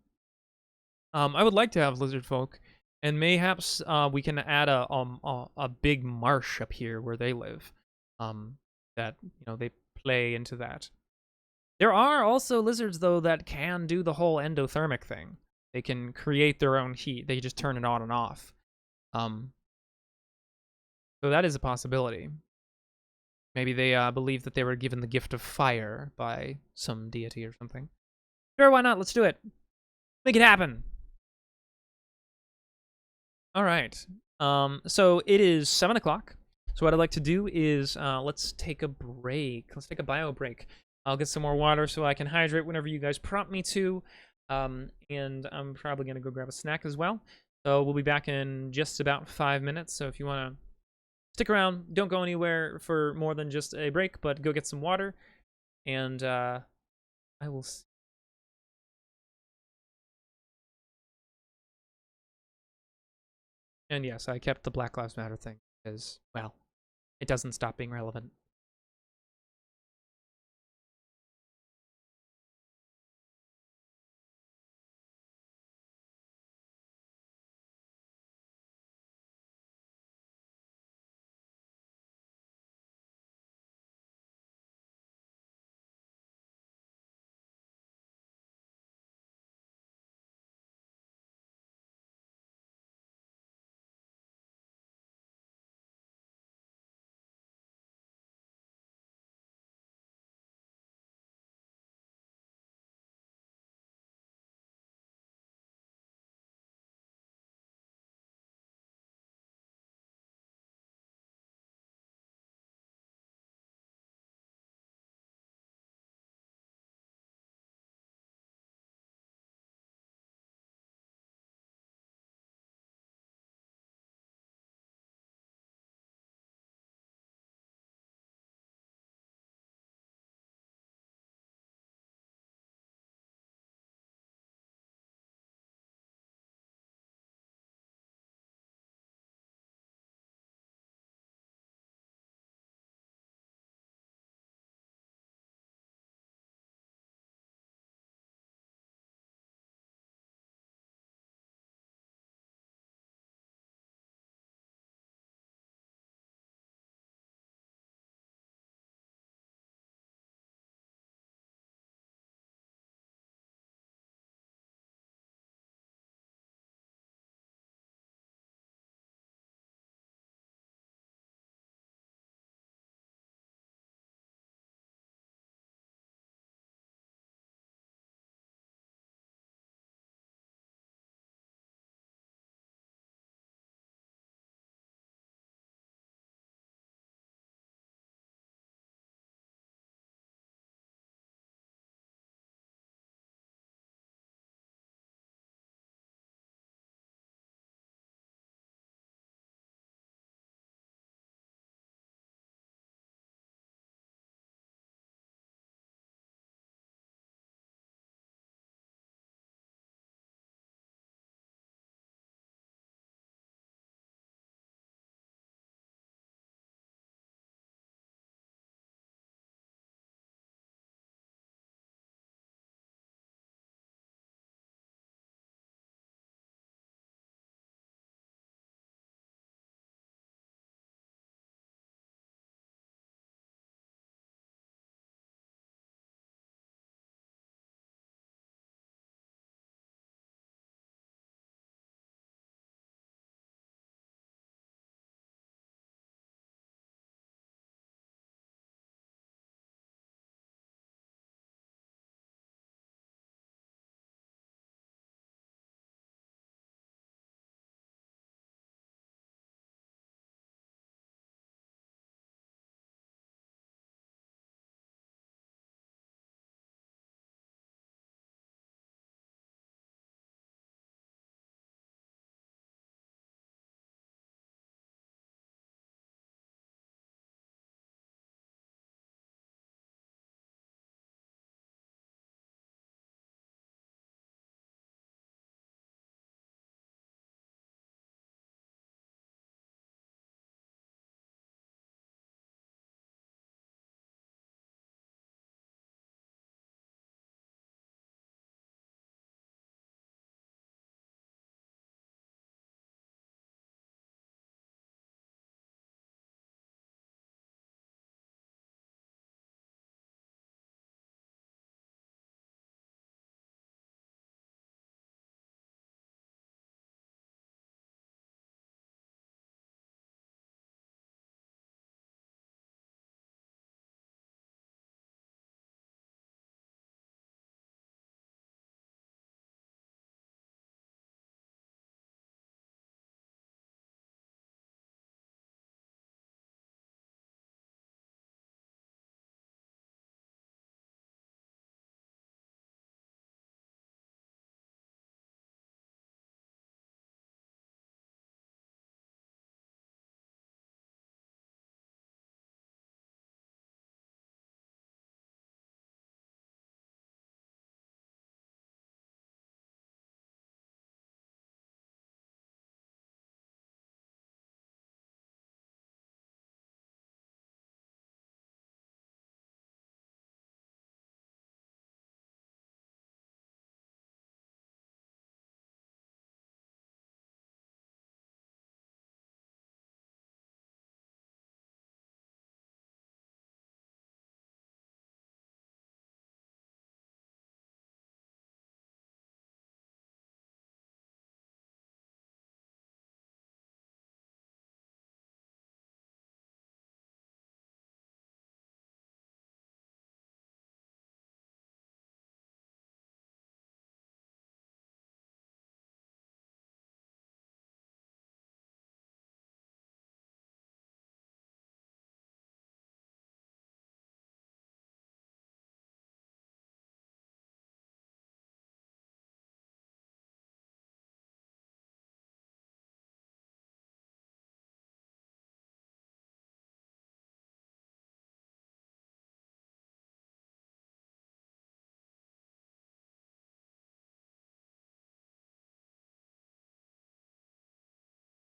I would like to have lizard folk, and mayhaps we can add a big marsh up here where they live. That they play into that. There are also lizards though that can do the whole endothermic thing. They can create their own heat. They just turn it on and off. So that is a possibility. Maybe they believe that they were given the gift of fire by some deity or something. Sure, why not? Let's do it. Make it happen. All right. So it is 7 o'clock. So what I'd like to do is let's take a break. Let's take a bio break. I'll get some more water so I can hydrate whenever you guys prompt me to. And I'm probably going to go grab a snack as well. So we'll be back in just about 5 minutes. So if you want to stick around. Don't go anywhere for more than just a break, but go get some water. And I will see. And yes, I kept the Black Lives Matter thing because, well, it doesn't stop being relevant.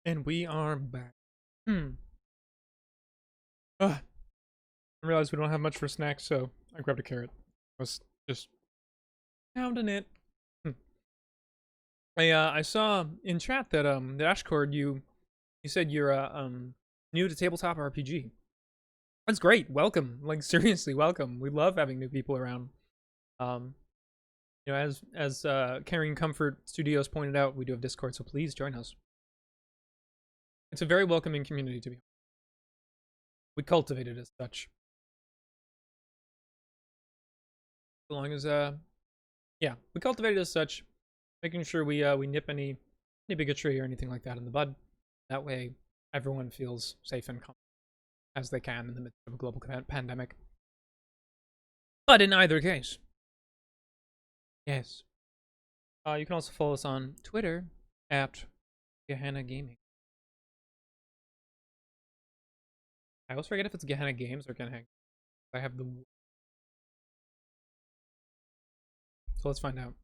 And we are back. I realized we don't have much for snacks, so I grabbed a carrot. I was just pounding it. I saw in chat that the Ashcord you said you're new to Tabletop RPG. That's great. Welcome. Like seriously, welcome. We love having new people around. As Caring Comfort Studios pointed out, we do have Discord, so please join us. It's a very welcoming community to be. We cultivate it as such. As long as yeah, we cultivate it as such, making sure we nip any bigotry or anything like that in the bud. That way, everyone feels safe and comfortable as they can in the midst of a global pandemic. But in either case, yes, you can also follow us on Twitter at Gehenna Gaming. I always forget if it's Gehenna Games or Gehenna. I have the. So let's find out.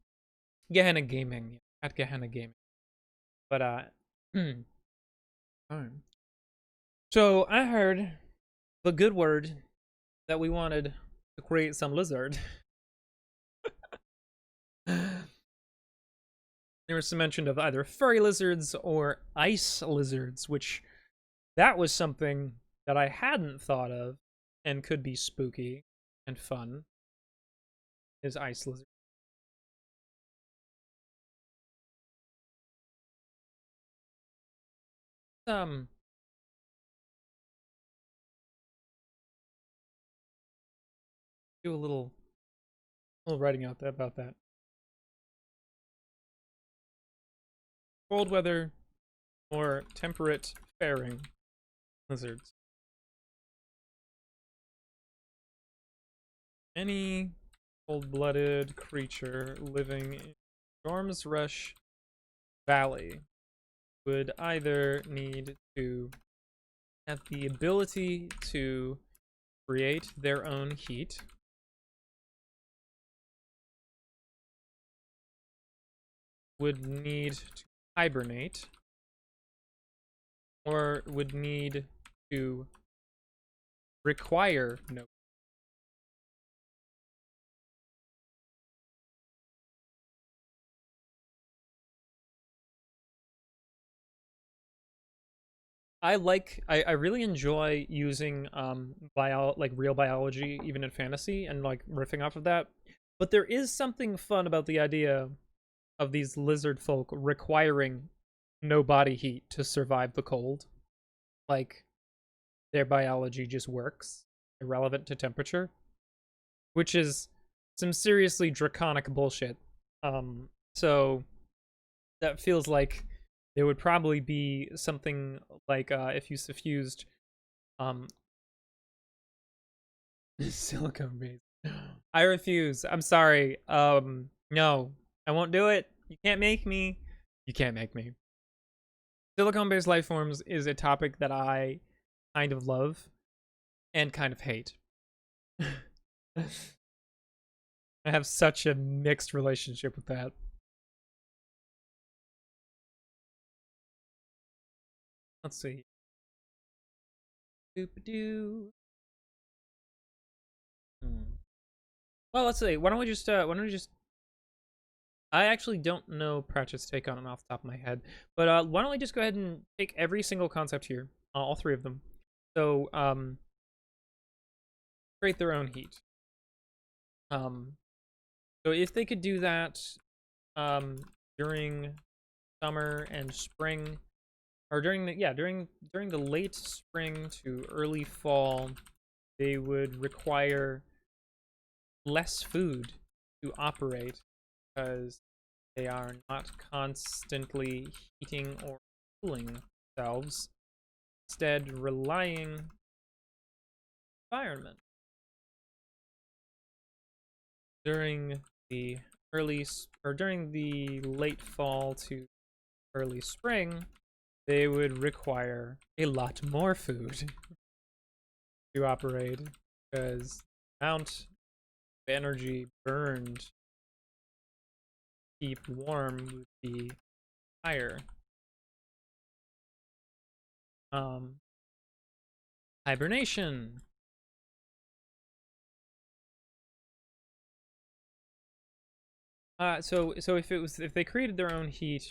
Gehenna Gaming at Gehenna Gaming. But So I heard the good word that we wanted to create some lizard. There was some mention of either furry lizards or ice lizards, which that was something that I hadn't thought of and could be spooky and fun. Is ice lizard. Do a little writing out about that. Cold weather or temperate faring lizards. Any cold-blooded creature living in Storm's Rush Valley would either need to have the ability to create their own heat, would need to hibernate, or would need to require no. I really enjoy using real biology even in fantasy and like riffing off of that. But there is something fun about the idea of these lizard folk requiring no body heat to survive the cold. Like their biology just works, irrelevant to temperature, which is some seriously draconic bullshit. So that feels like there would probably be something like if you suffused silicone base. I refuse. I'm sorry. No. I won't do it. You can't make me. You can't make me. Silicone-based life forms is a topic that I kind of love and kind of hate. I have such a mixed relationship with that. Let's see. Doop-a-doo. Well, let's see. Why don't we just I actually don't know Pratchett's take on it off the top of my head, but why don't we just go ahead and take every single concept here, all three of them. So, create their own heat. So if they could do that, during summer and spring, or during the late spring to early fall, they would require less food to operate because they are not constantly heating or cooling themselves, instead relying on the environment. During the late fall to early spring, they would require a lot more food to operate because the amount of energy burned to keep warm would be higher. Hibernation. So if they created their own heat,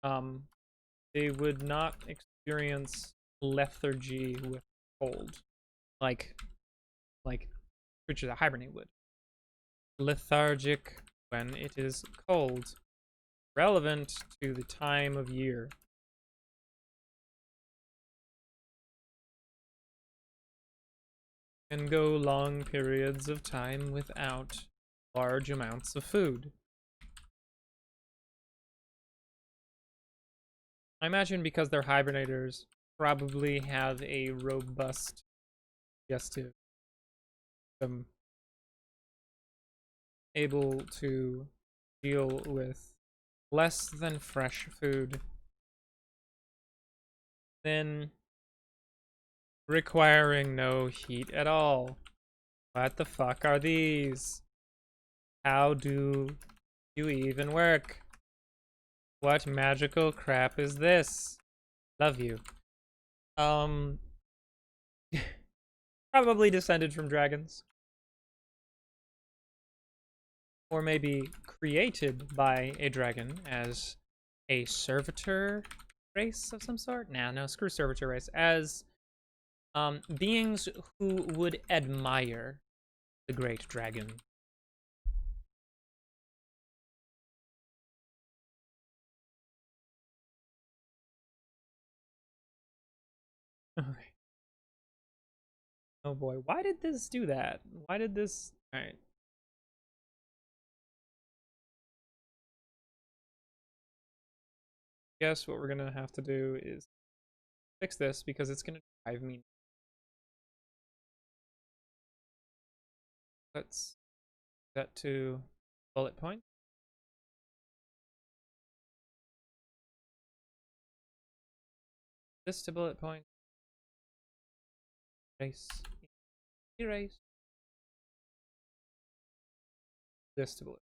they would not experience lethargy with cold, like creatures that hibernate would. Lethargic when it is cold, relevant to the time of year. Can go long periods of time without large amounts of food. I imagine because they're hibernators, probably have a robust digestive system, able to deal with less than fresh food, then requiring no heat at all. What the fuck are these? How do you even work? What magical crap is this? Love you. Probably descended from dragons. Or maybe created by a dragon as a servitor race of some sort? Nah, no, screw servitor race. As beings who would admire the great dragon. Okay. Oh boy, why did this do that? Why did this... Alright. Guess what we're gonna have to do is fix this because it's gonna drive me. Let's set to bullet point. This to bullet point. Erase. Erase. This to bullet.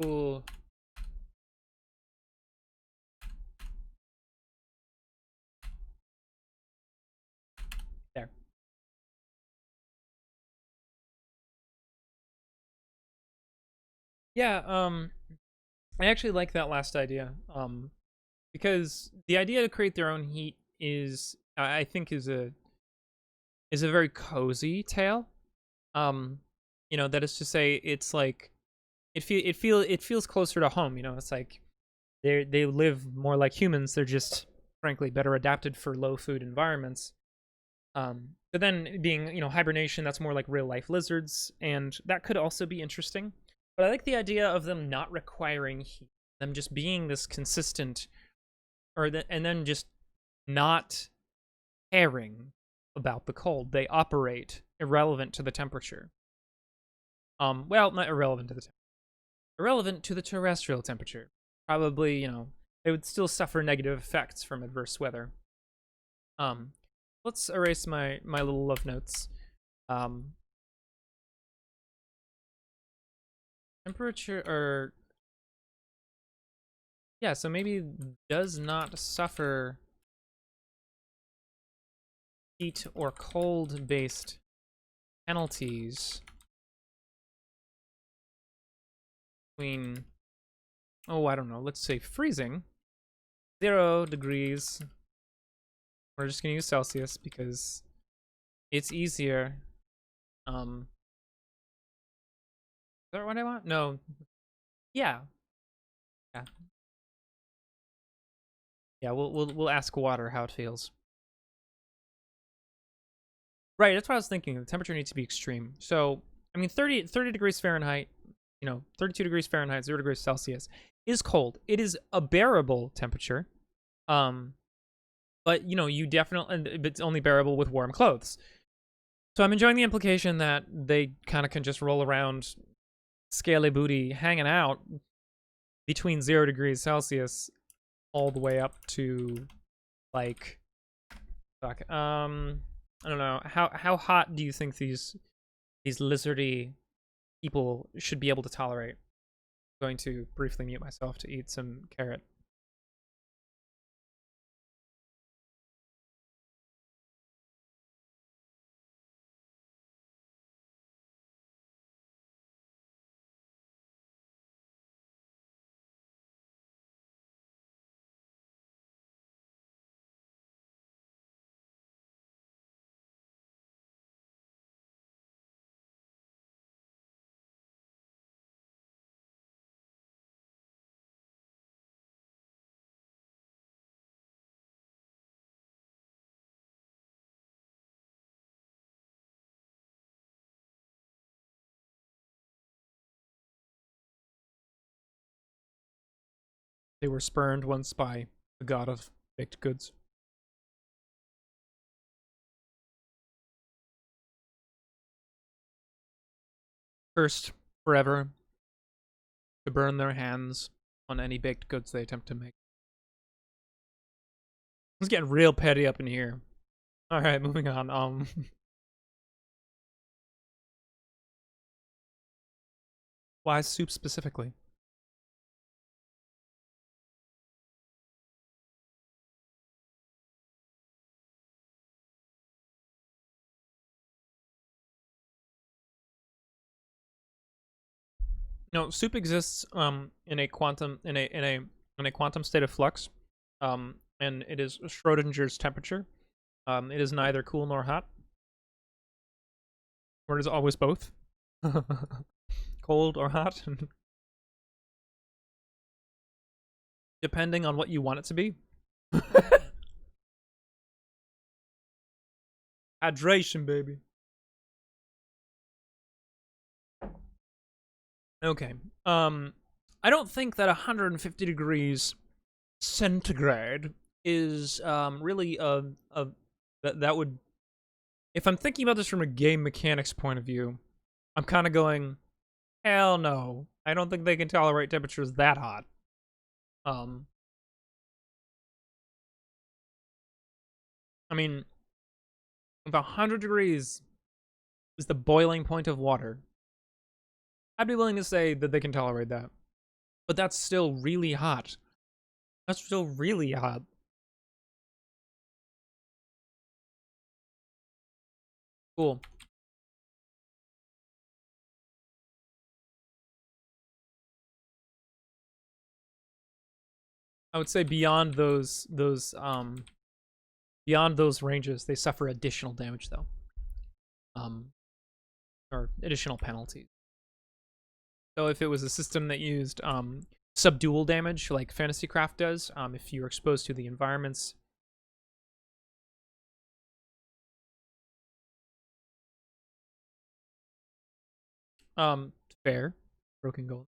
Cool. There. Yeah, I actually like that last idea. Because the idea to create their own heat is, I think, is a very cozy tale. You know, that is to say, it's like it feels closer to home. You know, it's like they live more like humans. They're just frankly better adapted for low food environments. But then being, you know, hibernation, that's more like real life lizards, and that could also be interesting. But I like the idea of them not requiring heat, them just being this consistent, and then just not caring about the cold. They operate irrelevant to the temperature. Well, not irrelevant to the irrelevant to the terrestrial temperature. Probably, you know, they would still suffer negative effects from adverse weather. Let's erase my little love notes. Temperature, or yeah, so maybe does not suffer heat or cold based penalties between, oh, I don't know, let's say freezing, 0 degrees. We're just gonna use Celsius because it's easier. Is that what I want? No. Yeah. Yeah. Yeah, we'll ask water how it feels. Right, that's what I was thinking. The temperature needs to be extreme. So, I mean, 30 degrees Fahrenheit, you know, 32 degrees Fahrenheit, 0 degrees Celsius is cold. It is a bearable temperature. But, you know, you definitely, it's only bearable with warm clothes. So I'm enjoying the implication that they kind of can just roll around scaly booty hanging out between 0 degrees Celsius all the way up to, like, fuck, I don't know. How hot do you think these lizardy people should be able to tolerate? I'm going to briefly mute myself to eat some carrot. They were spurned once by the god of baked goods. Cursed forever to burn their hands on any baked goods they attempt to make. It's getting real petty up in here. Alright, moving on. Why soup specifically? No, soup exists in a quantum state of flux. And it is Schrodinger's temperature. It is neither cool nor hot. Or it is always both. Cold or hot. Depending on what you want it to be. Hydration, baby. Okay. I don't think that 150 degrees centigrade is really that would, if I'm thinking about this from a game mechanics point of view, I'm kind of going, hell no. I don't think they can tolerate temperatures that hot. I mean, if 100 degrees is the boiling point of water, I'd be willing to say that they can tolerate that. But that's still really hot. That's still really hot. Cool. I would say beyond those ranges, they suffer additional damage though. Or additional penalties. So if it was a system that used subdual damage like Fantasy Craft does, if you're exposed to the environments. Fair. Broken Gold.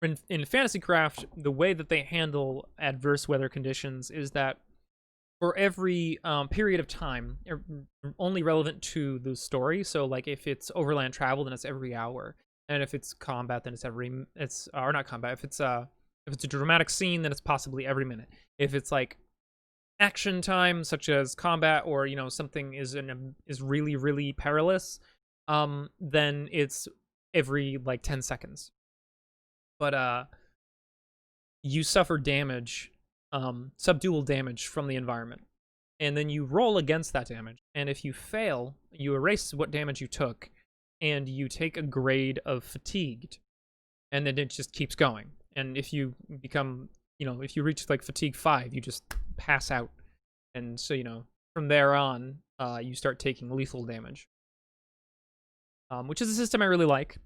In Fantasy Craft, the way that they handle adverse weather conditions is that for every period of time, only relevant to the story. So, like, if it's overland travel, then it's every hour, and if it's combat, then it's or not combat. If it's a dramatic scene, then it's possibly every minute. If it's like action time, such as combat, or something is really really perilous, then it's every like 10 seconds. But you suffer damage, subdual damage from the environment, and then you roll against that damage, and if you fail, you erase what damage you took, and you take a grade of fatigued, and then it just keeps going. And if you become, if you reach like fatigue 5, you just pass out, and so from there on, you start taking lethal damage, which is a system I really like.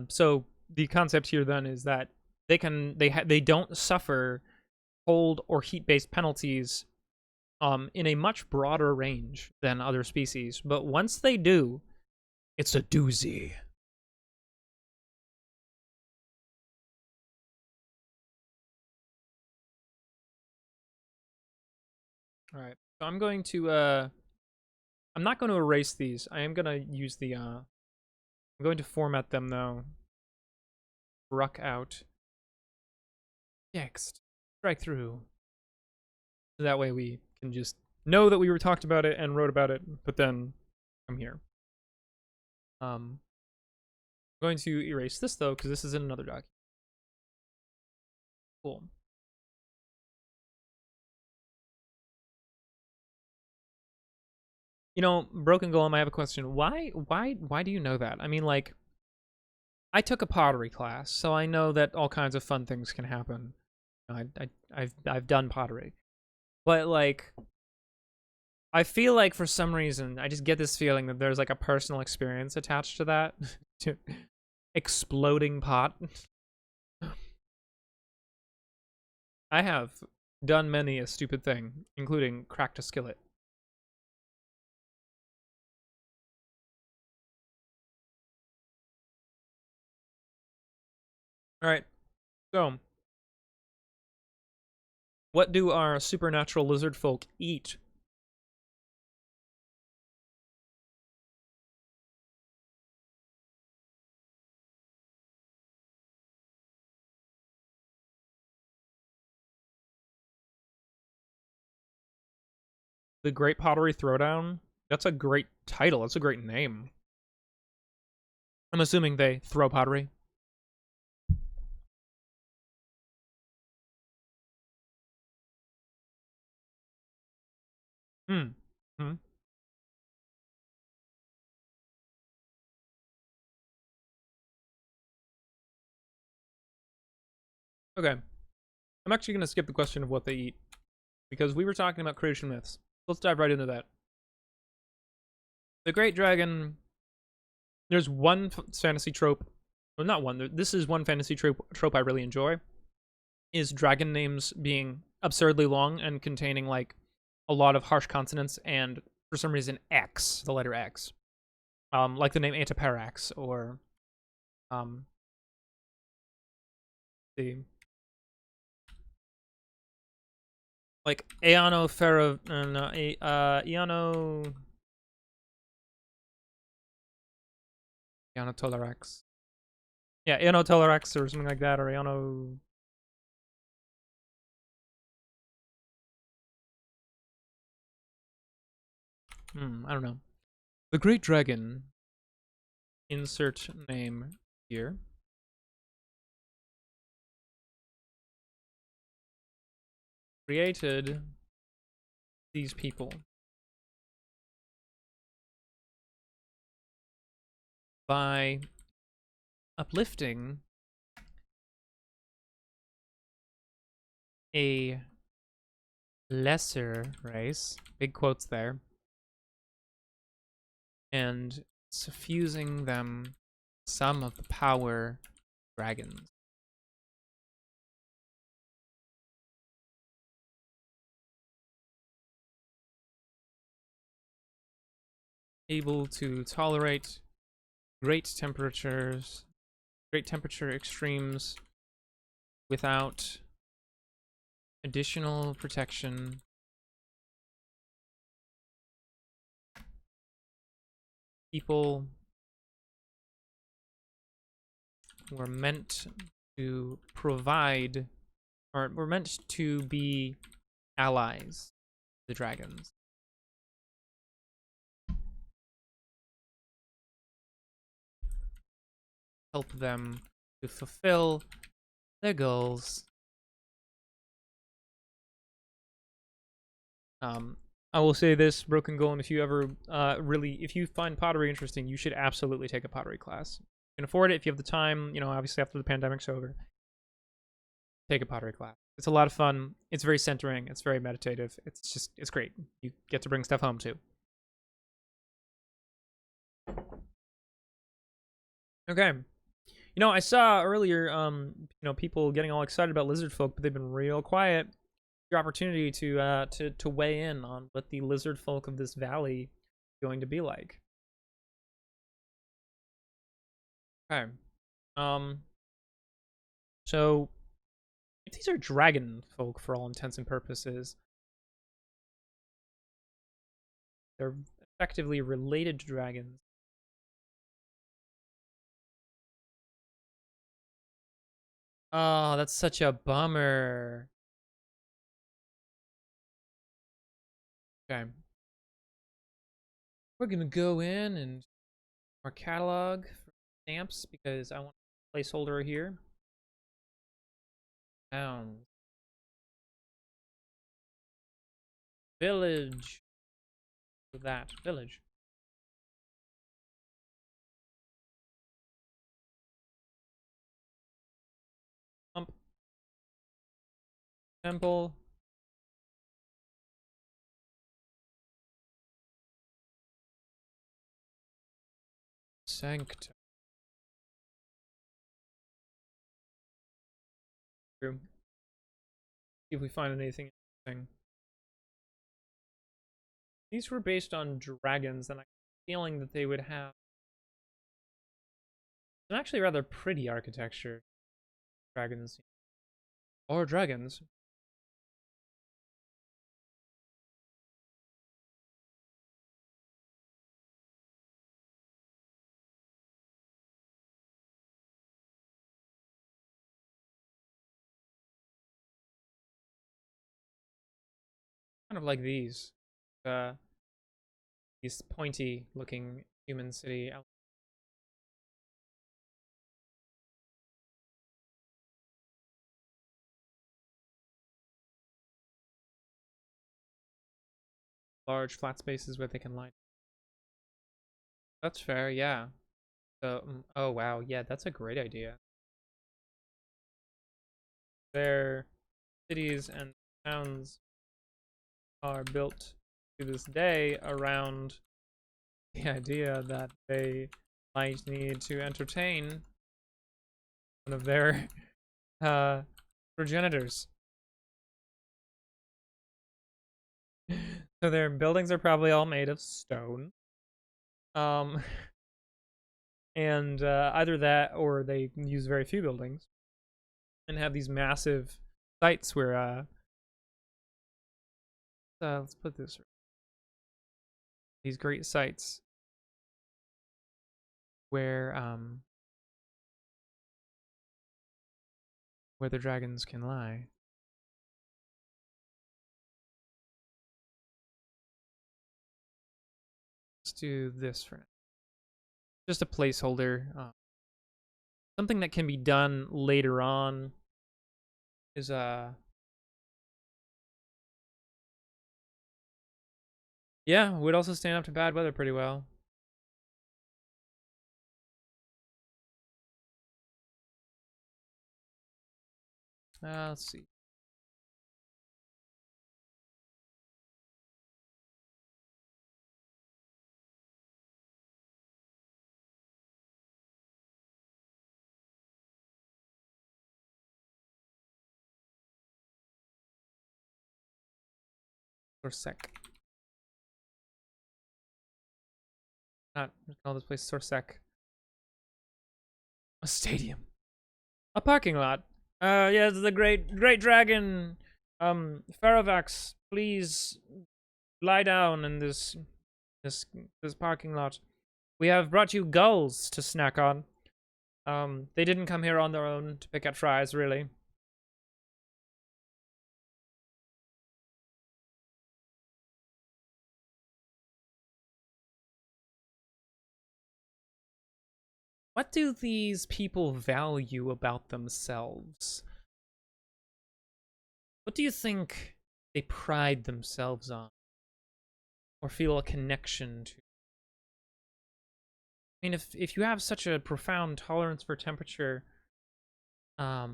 So the concept here then is that they don't suffer cold or heat-based penalties in a much broader range than other species, but once they do, it's a doozy. All right, so I'm going to I'm not going to erase these. I am going to use the I'm going to format them though. Ruck out. Next. Strike through. So that way we can just know that we were talked about it and wrote about it, but then I'm here. I'm going to erase this though, because this is in another document. Cool. Broken Golem, I have a question. Why do you know that? I mean, like, I took a pottery class, so I know that all kinds of fun things can happen. I've done pottery, but like, I feel like for some reason I just get this feeling that there's like a personal experience attached to that. To exploding pot. I have done many a stupid thing, including cracked a skillet. All right. So, what do our supernatural lizard folk eat? The Great Pottery Throwdown? That's a great title. That's a great name. I'm assuming they throw pottery. Hmm. Hmm. Okay. I'm actually going to skip the question of what they eat because we were talking about creation myths. Let's dive right into that. The Great Dragon. There's one fantasy trope. Well, not one. This is one fantasy trope I really enjoy. Is dragon names being absurdly long and containing like a lot of harsh consonants and for some reason X, the letter X. Like the name Antiparax or um the like Eono no, Eono Tolerax. Yeah, Eono Tolerax or something like that, or Eono. I don't know. The Great Dragon. Insert name here. Created these people by uplifting a lesser race, big quotes there, and suffusing them some of the power dragons. Able to tolerate great temperatures, great temperature extremes without additional protection. People were meant to provide, or were meant to be allies to the dragons. Help them to fulfill their goals. I will say this, Broken Golem, if you ever if you find pottery interesting, you should absolutely take a pottery class. You can afford it if you have the time, obviously after the pandemic's over. Take a pottery class. It's a lot of fun. It's very centering. It's very meditative. It's great. You get to bring stuff home too. Okay. I saw earlier, people getting all excited about lizard folk, but they've been real quiet. Your opportunity to weigh in on what the lizard folk of this valley is going to be like. Okay. Um. So, if these are dragon folk for all intents and purposes, they're effectively related to dragons. Oh, that's such a bummer. Okay. We're gonna go in and our catalog for stamps because I want a placeholder here. Towns. Village. That village. Pump. Temple. Sanctum. See if we find anything interesting. These were based on dragons, and I'm feeling that they would have an actually rather pretty architecture. Dragons Or dragons. Kind of like these. These pointy looking human city. Large flat spaces where they can lie. That's fair, yeah. So, oh wow, yeah, that's a great idea. Their cities and towns are built to this day around the idea that they might need to entertain one of their progenitors. So their buildings are probably all made of stone. Um, and either that or they use very few buildings and have these massive sites where let's put this, these great sites where the dragons can lie. Let's do this for now. Just a placeholder. Something that can be done later on is yeah, would also stand up to bad weather pretty well. Let's see. Or sec. Not call this place Sorsec. A stadium. A parking lot. Yes, the great dragon. Farovax, please lie down in this parking lot. We have brought you gulls to snack on. They didn't come here on their own to pick at fries, really. What do these people value about themselves? What do you think they pride themselves on? Or feel a connection to? I mean, if you have such a profound tolerance for temperature, I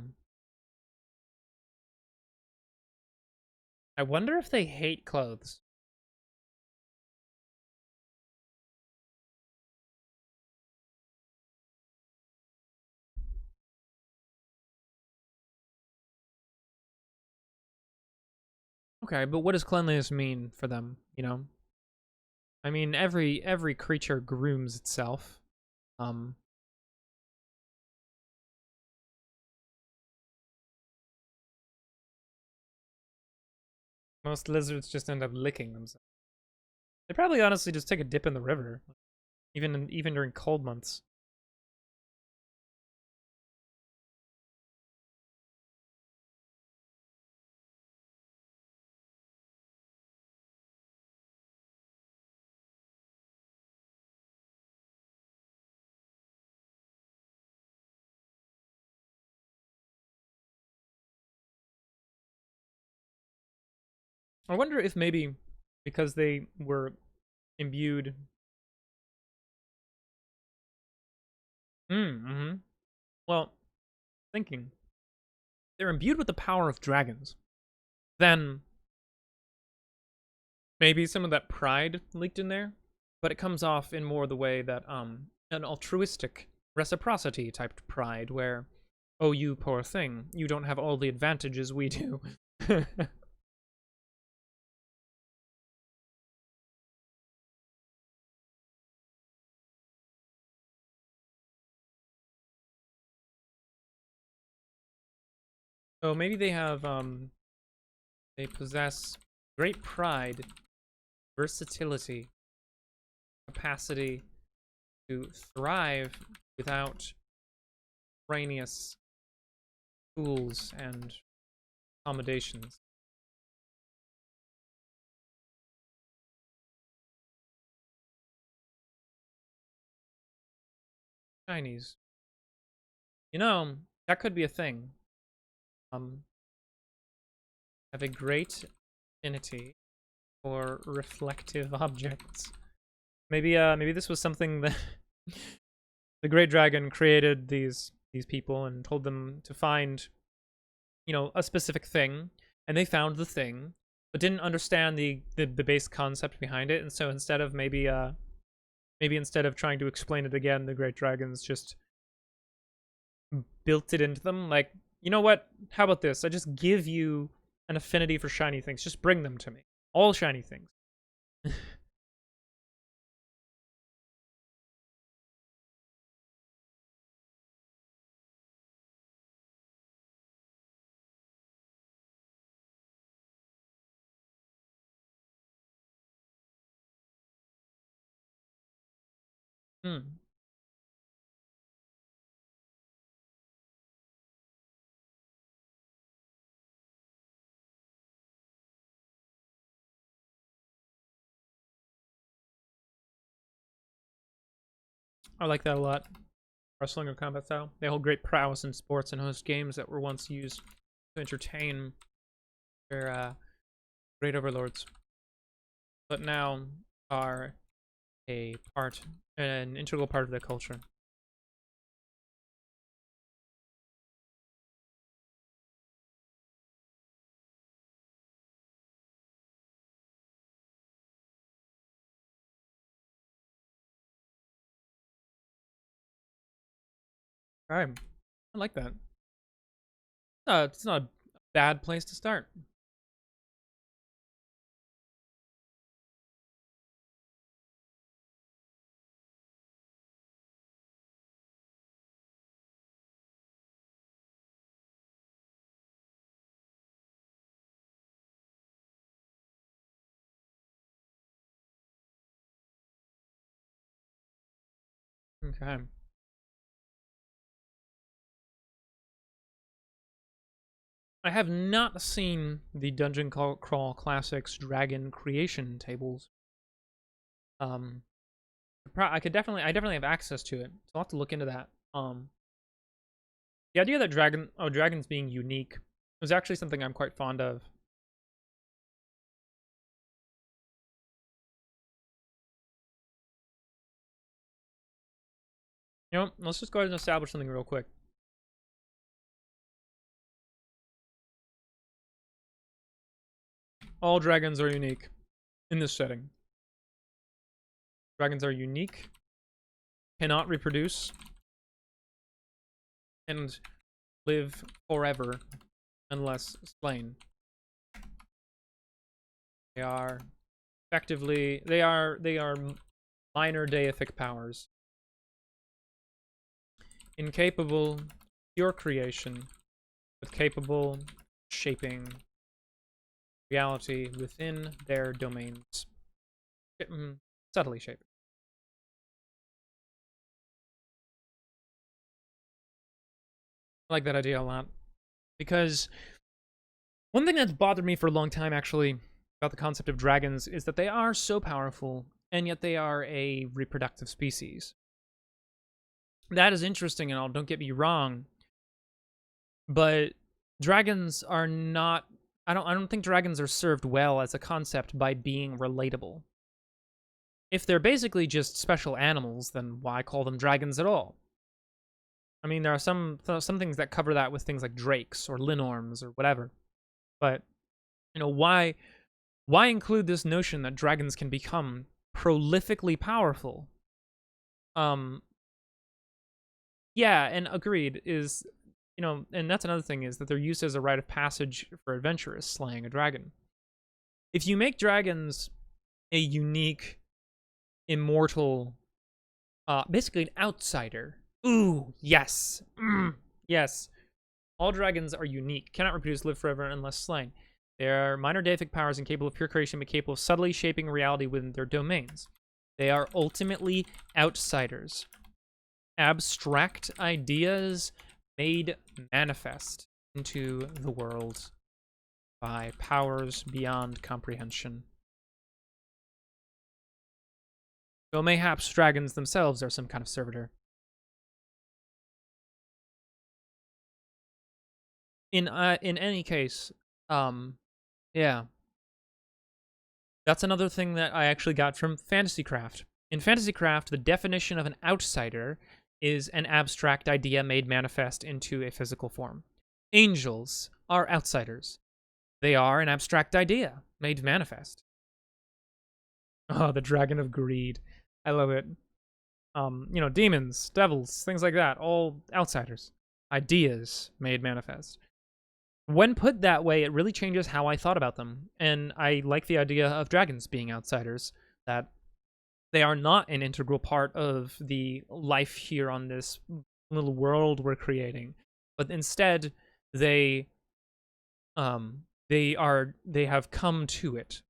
wonder if they hate clothes. Okay, but what does cleanliness mean for them, you know? I mean, every creature grooms itself. Most lizards just end up licking themselves. They probably honestly just take a dip in the river, even during cold months. I wonder if maybe because they were imbued. Mm-hmm. Well, thinking they're imbued with the power of dragons, then maybe some of that pride leaked in there, but it comes off in more the way that an altruistic reciprocity type pride, where, oh, you poor thing, you don't have all the advantages we do. So maybe they have, they possess great pride, versatility, capacity to thrive without strenuous tools and accommodations. Chinese. You know, that could be a thing. Have a great affinity for reflective objects. Maybe this was something that the Great Dragon created these people and told them to find, you know, a specific thing, and they found the thing, but didn't understand the base concept behind it, and so instead of maybe instead of trying to explain it again, the Great Dragons just built it into them. Like, you know what? How about this? I just give you an affinity for shiny things. Just bring them to me. All shiny things. Hmm. I like that a lot. Wrestling or combat style. They hold great prowess in sports and host games that were once used to entertain their great overlords, but now are an integral part of their culture. Alright. I like that. It's not a bad place to start. Okay. I have not seen the Dungeon Crawl Classics Dragon creation tables. I definitely have access to it, so I'll have to look into that. The idea that dragons being unique is actually something I'm quite fond of. You know, let's just go ahead and establish something real quick. All dragons are unique in this setting. Dragons are unique, cannot reproduce, and live forever unless slain. They are effectively they are minor deific powers. Incapable pure creation, but capable shaping reality within their domains. Subtly shaping. I like that idea a lot. Because one thing that's bothered me for a long time, actually, about the concept of dragons is that they are so powerful, and yet they are a reproductive species. That is interesting and all, don't get me wrong. But dragons are not I don't think dragons are served well as a concept by being relatable. If they're basically just special animals, then why call them dragons at all? I mean, there are some things that cover that with things like drakes or linorms or whatever. But, you know, why include this notion that dragons can become prolifically powerful? Yeah, and agreed is, you know, and that's another thing, is that they're used as a rite of passage for adventurers slaying a dragon. If you make dragons a unique, immortal, basically an outsider. Ooh, yes. Yes. All dragons are unique, cannot reproduce, live forever unless slain. They are minor deific powers and capable of pure creation, but capable of subtly shaping reality within their domains. They are ultimately outsiders. Abstract ideas made manifest into the world by powers beyond comprehension. So mayhaps dragons themselves are some kind of servitor. In any case, yeah. That's another thing that I actually got from Fantasycraft. In Fantasycraft, the definition of an outsider is an abstract idea made manifest into a physical form. Angels are outsiders. They are an abstract idea made manifest. Oh, the Dragon of Greed. I love it. Demons, devils, things like that, all outsiders. Ideas made manifest. When put that way, it really changes how I thought about them. And I like the idea of dragons being outsiders, that they are not an integral part of the life here on this little world we're creating, but instead they have come to it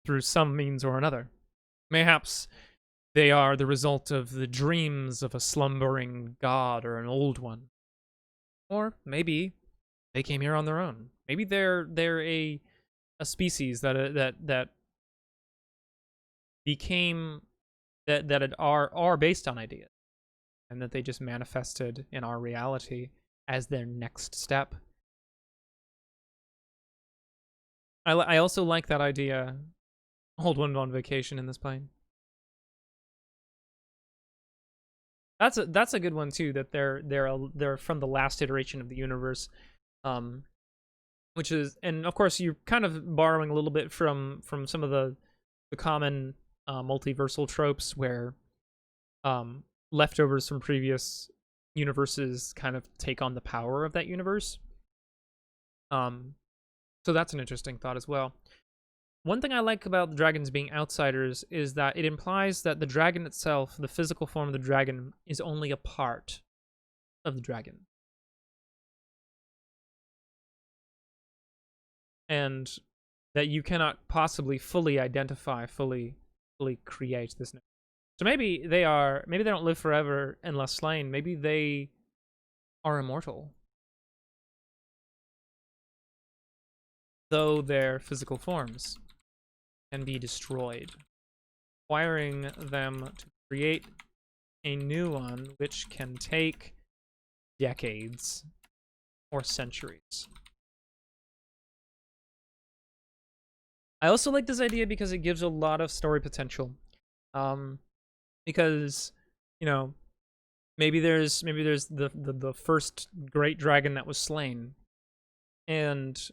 through some means or another. Mayhaps they are the result of the dreams of a slumbering god or an old one. Or maybe they came here on their own. Maybe they're a species that became that are based on ideas, and that they just manifested in our reality as their next step. I also like that idea. Hold one on vacation in this plane. That's a good one too. That they're from the last iteration of the universe, which is, and of course you're kind of borrowing a little bit from some of the common multiversal tropes where leftovers from previous universes kind of take on the power of that universe. So that's an interesting thought as well. One thing I like about the dragons being outsiders is that it implies that the dragon itself, the physical form of the dragon, is only a part of the dragon. And that you cannot possibly fully identify, fully create this. So maybe they don't live forever unless slain. Maybe they are immortal, though their physical forms can be destroyed, requiring them to create a new one, which can take decades or centuries. I also like this idea because it gives a lot of story potential. Because, maybe there's the first great dragon that was slain, and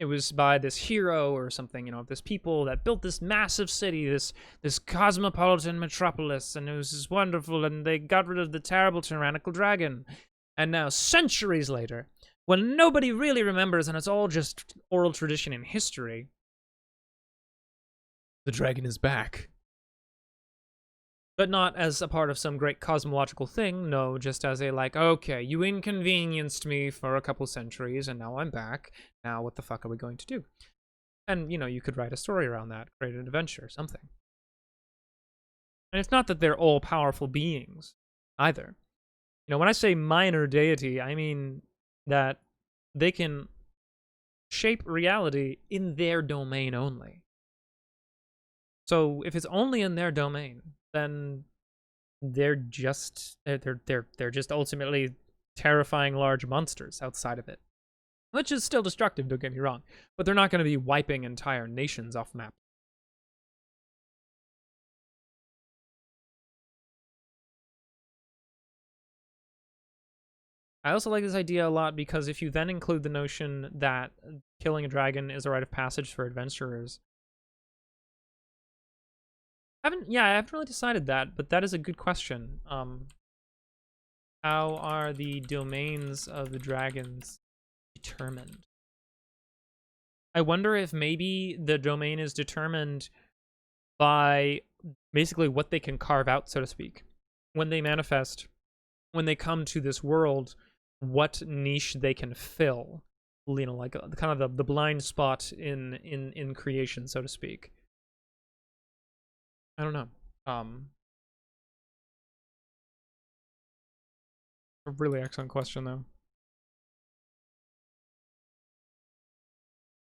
it was by this hero or something, this people that built this massive city, this cosmopolitan metropolis, and it was just wonderful, and they got rid of the terrible tyrannical dragon. And now, centuries later, when nobody really remembers and it's all just oral tradition and history, the dragon is back. But not as a part of some great cosmological thing, no, just as a okay, you inconvenienced me for a couple centuries, and now I'm back. Now what the fuck are we going to do? And, you could write a story around that, create an adventure, something. And it's not that they're all-powerful beings, either. When I say minor deity, I mean that they can shape reality in their domain only. So if it's only in their domain, then they're just ultimately terrifying large monsters outside of it, which is still destructive, don't get me wrong, but they're not going to be wiping entire nations off map. I also like this idea a lot because if you then include the notion that killing a dragon is a rite of passage for adventurers, I haven't really decided that, but that is a good question. How are the domains of the dragons determined? I wonder if maybe the domain is determined by basically what they can carve out, so to speak. When they manifest, when they come to this world, what niche they can fill. You know, like kind of the blind spot in creation, so to speak. I don't know. A really excellent question, though.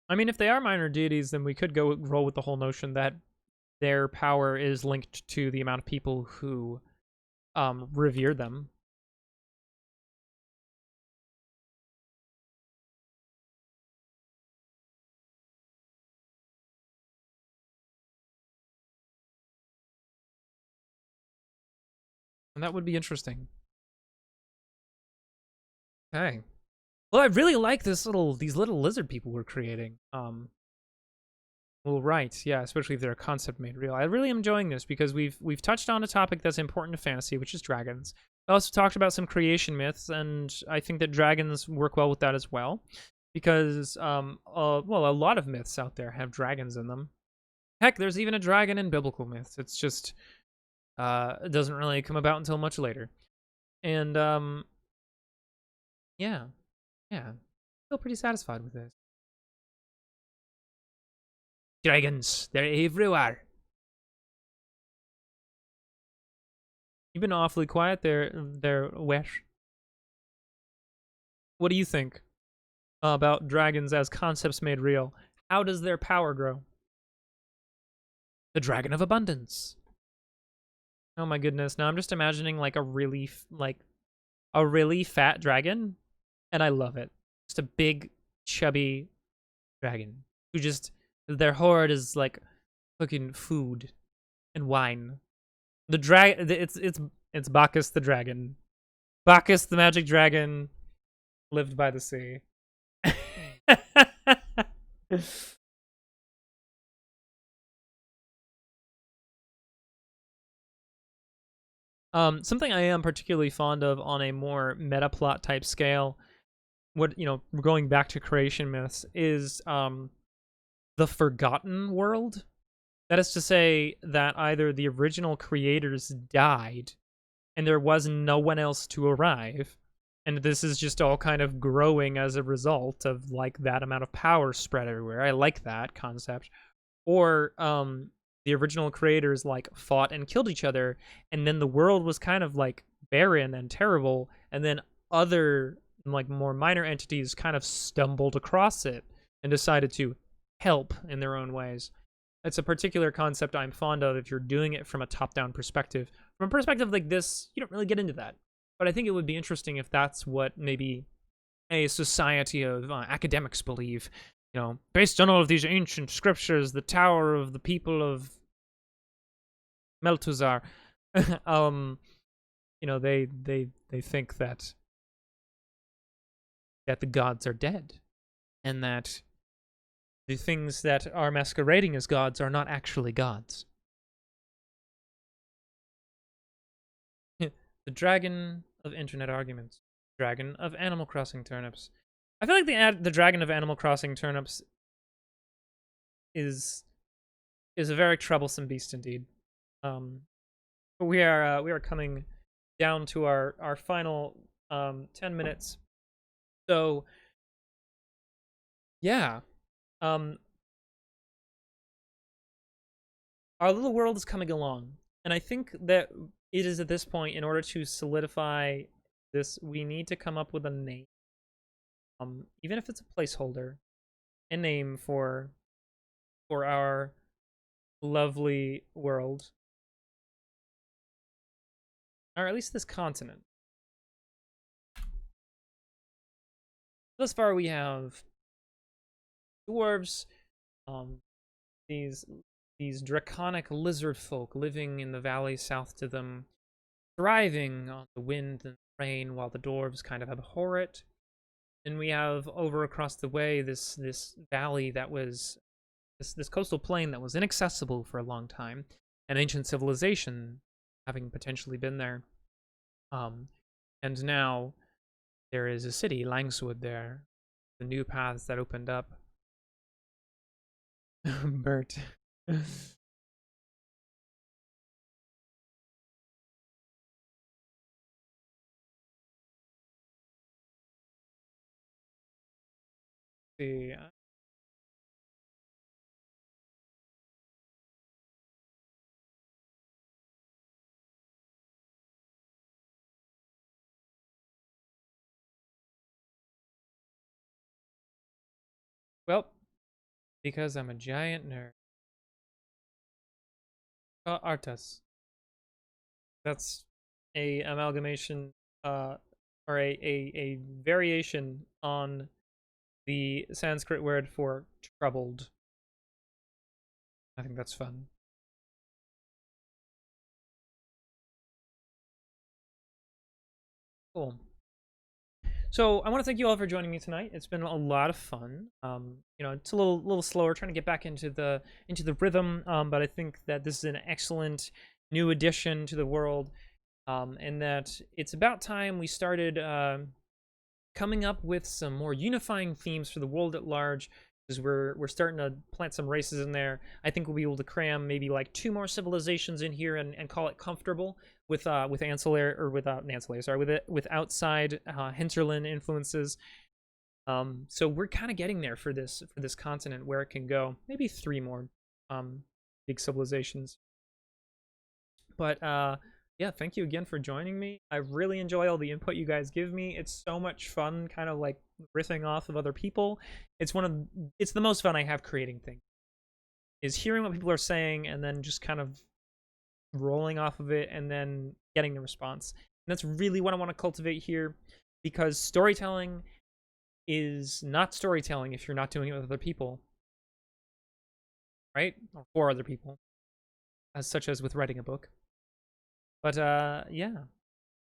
I mean, if they are minor deities, then we could go roll with the whole notion that their power is linked to the amount of people who revere them. And that would be interesting. Okay. Well, I really like these little lizard people we're creating. Well, right, yeah, especially if they're a concept made real. I really am enjoying this because we've touched on a topic that's important to fantasy, which is dragons. I also talked about some creation myths, and I think that dragons work well with that as well, because well, a lot of myths out there have dragons in them. Heck, there's even a dragon in biblical myths. It's just it doesn't really come about until much later, and yeah, yeah, feel pretty satisfied with this. Dragons, they're everywhere. You've been awfully quiet there, Wesh. What do you think about dragons as concepts made real? How does their power grow? The dragon of abundance. Oh my goodness! Now I'm just imagining like a really fat dragon, and I love it. Just a big, chubby dragon who just their horde is like cooking food and wine. The it's Bacchus the dragon. Bacchus the magic dragon lived by the sea. Something I am particularly fond of on a more meta plot type scale, going back to creation myths, is the forgotten world. That is to say that either the original creators died and there was no one else to arrive, and this is just all kind of growing as a result of like that amount of power spread everywhere. I like that concept. Or the original creators like fought and killed each other, and then the world was kind of like barren and terrible, and then other like more minor entities kind of stumbled across it and decided to help in their own ways. It's a particular concept I'm fond of if you're doing it from a top-down perspective. From a perspective like this, you don't really get into that. But I think it would be interesting if that's what maybe a society of academics believe. You know, based on all of these ancient scriptures, the Tower of the People of Meltuzar, they think that the gods are dead, and that the things that are masquerading as gods are not actually gods. The dragon of internet arguments. Dragon of Animal Crossing turnips. I feel like the dragon of Animal Crossing turnips is a very troublesome beast indeed. We are coming down to our final 10 minutes. So yeah. Our little world is coming along, and I think that it is at this point, in order to solidify this, we need to come up with a name. Even if it's a placeholder, a name for our lovely world, or at least this continent. Thus far, we have dwarves, these draconic lizard folk living in the valley south to them, thriving on the wind and rain, while the dwarves kind of abhor it. And we have over across the way this valley that was this coastal plain that was inaccessible for a long time, an ancient civilization having potentially been there. And now there is a city, Langswood, there. The new paths that opened up. Bert. see. Well, because I'm a giant nerd. Artas. That's a amalgamation, or a variation on the Sanskrit word for troubled. I think that's fun. Cool. So I want to thank you all for joining me tonight. It's been a lot of fun. It's a little slower trying to get back into the rhythm, but I think that this is an excellent new addition to the world, and that it's about time we started coming up with some more unifying themes for the world at large. Because we're starting to plant some races in there. I think we'll be able to cram maybe like 2 more civilizations in here and call it comfortable with ancillary, or without ancillary, sorry, with outside hinterland influences. So we're kind of getting there for this continent where it can go. Maybe 3 more big civilizations. But yeah, thank you again for joining me. I really enjoy all the input you guys give me. It's so much fun, kind of like riffing off of other people. It's the most fun I have creating things, is hearing what people are saying and then just kind of rolling off of it and then getting the response. And that's really what I want to cultivate here, because storytelling is not storytelling if you're not doing it with other people, right? Or for other people, as such as with writing a book. But yeah,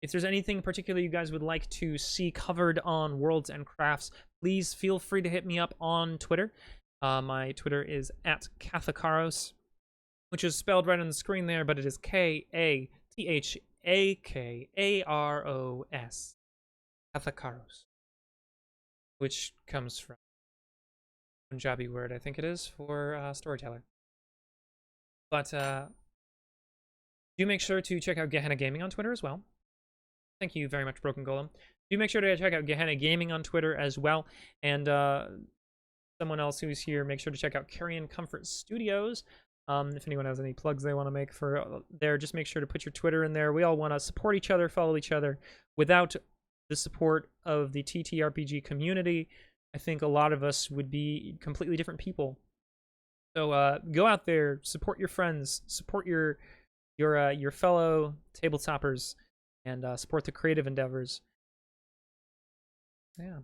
if there's anything particular you guys would like to see covered on Worlds and Crafts, please feel free to hit me up on Twitter. My Twitter is @Kathakaros, which is spelled right on the screen there, but it is Kathakaros. Kathakaros, which comes from a Punjabi word, I think it is, for storyteller. But do make sure to check out Gehenna Gaming on Twitter as well. Thank you very much, Broken Golem. Do make sure to check out Gehenna Gaming on Twitter as well. And someone else who's here, make sure to check out Carrion Comfort Studios. If anyone has any plugs they want to make for there, just make sure to put your Twitter in there. We all want to support each other, follow each other. Without the support of the TTRPG community, I think a lot of us would be completely different people. So go out there, support your friends, support your fellow tabletoppers, and support the creative endeavors. Yeah.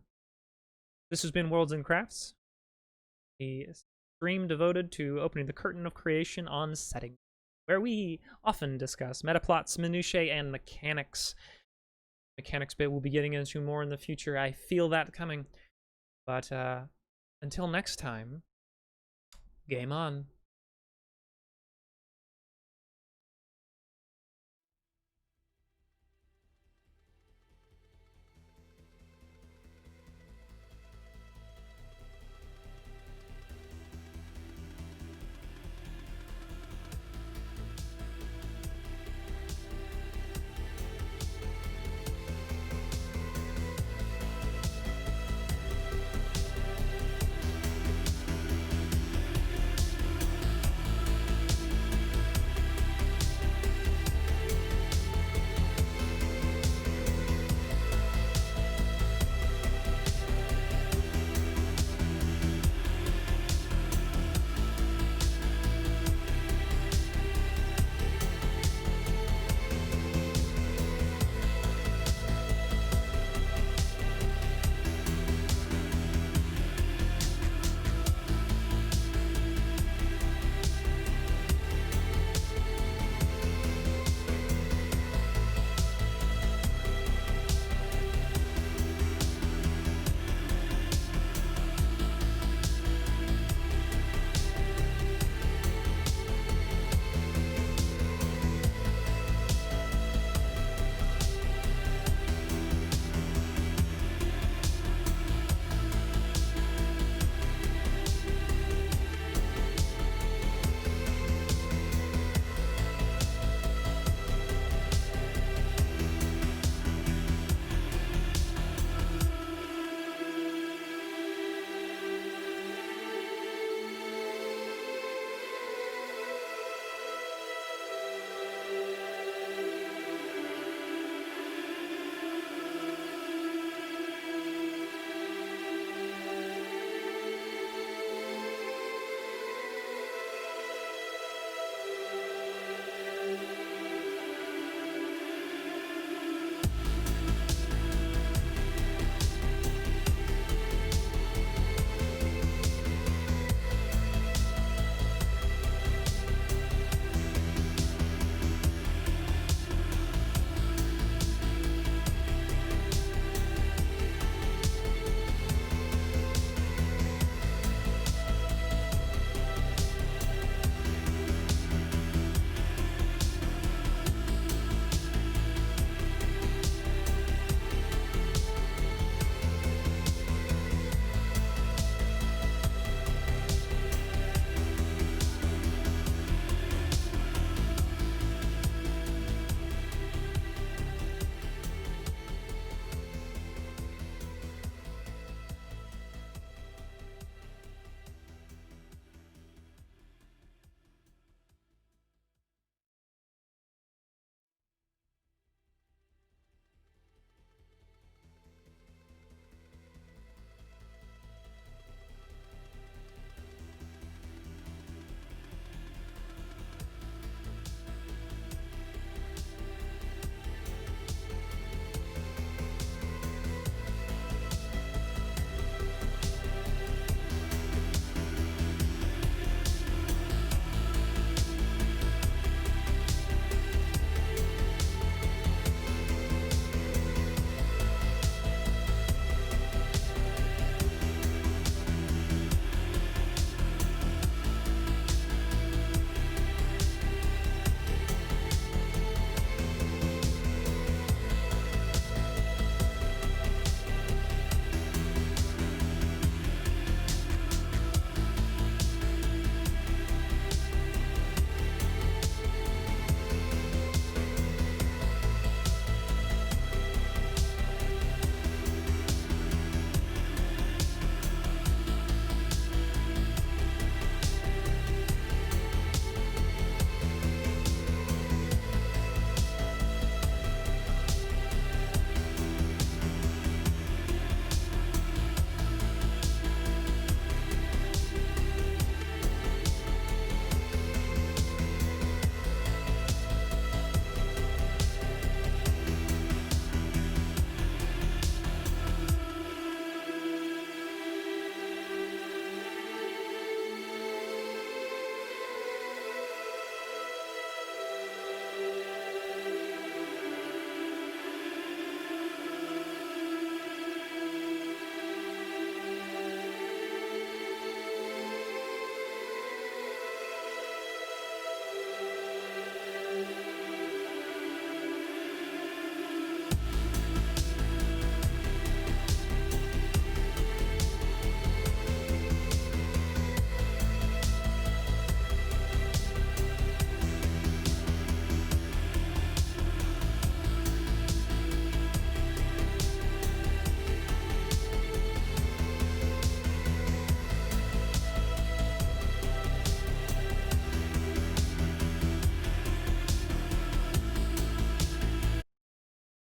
This has been Worlds and Crafts, a stream devoted to opening the curtain of creation on setting, where we often discuss metaplots, minutiae, and mechanics. Mechanics bit we'll be getting into more in the future. I feel that coming. But until next time, game on.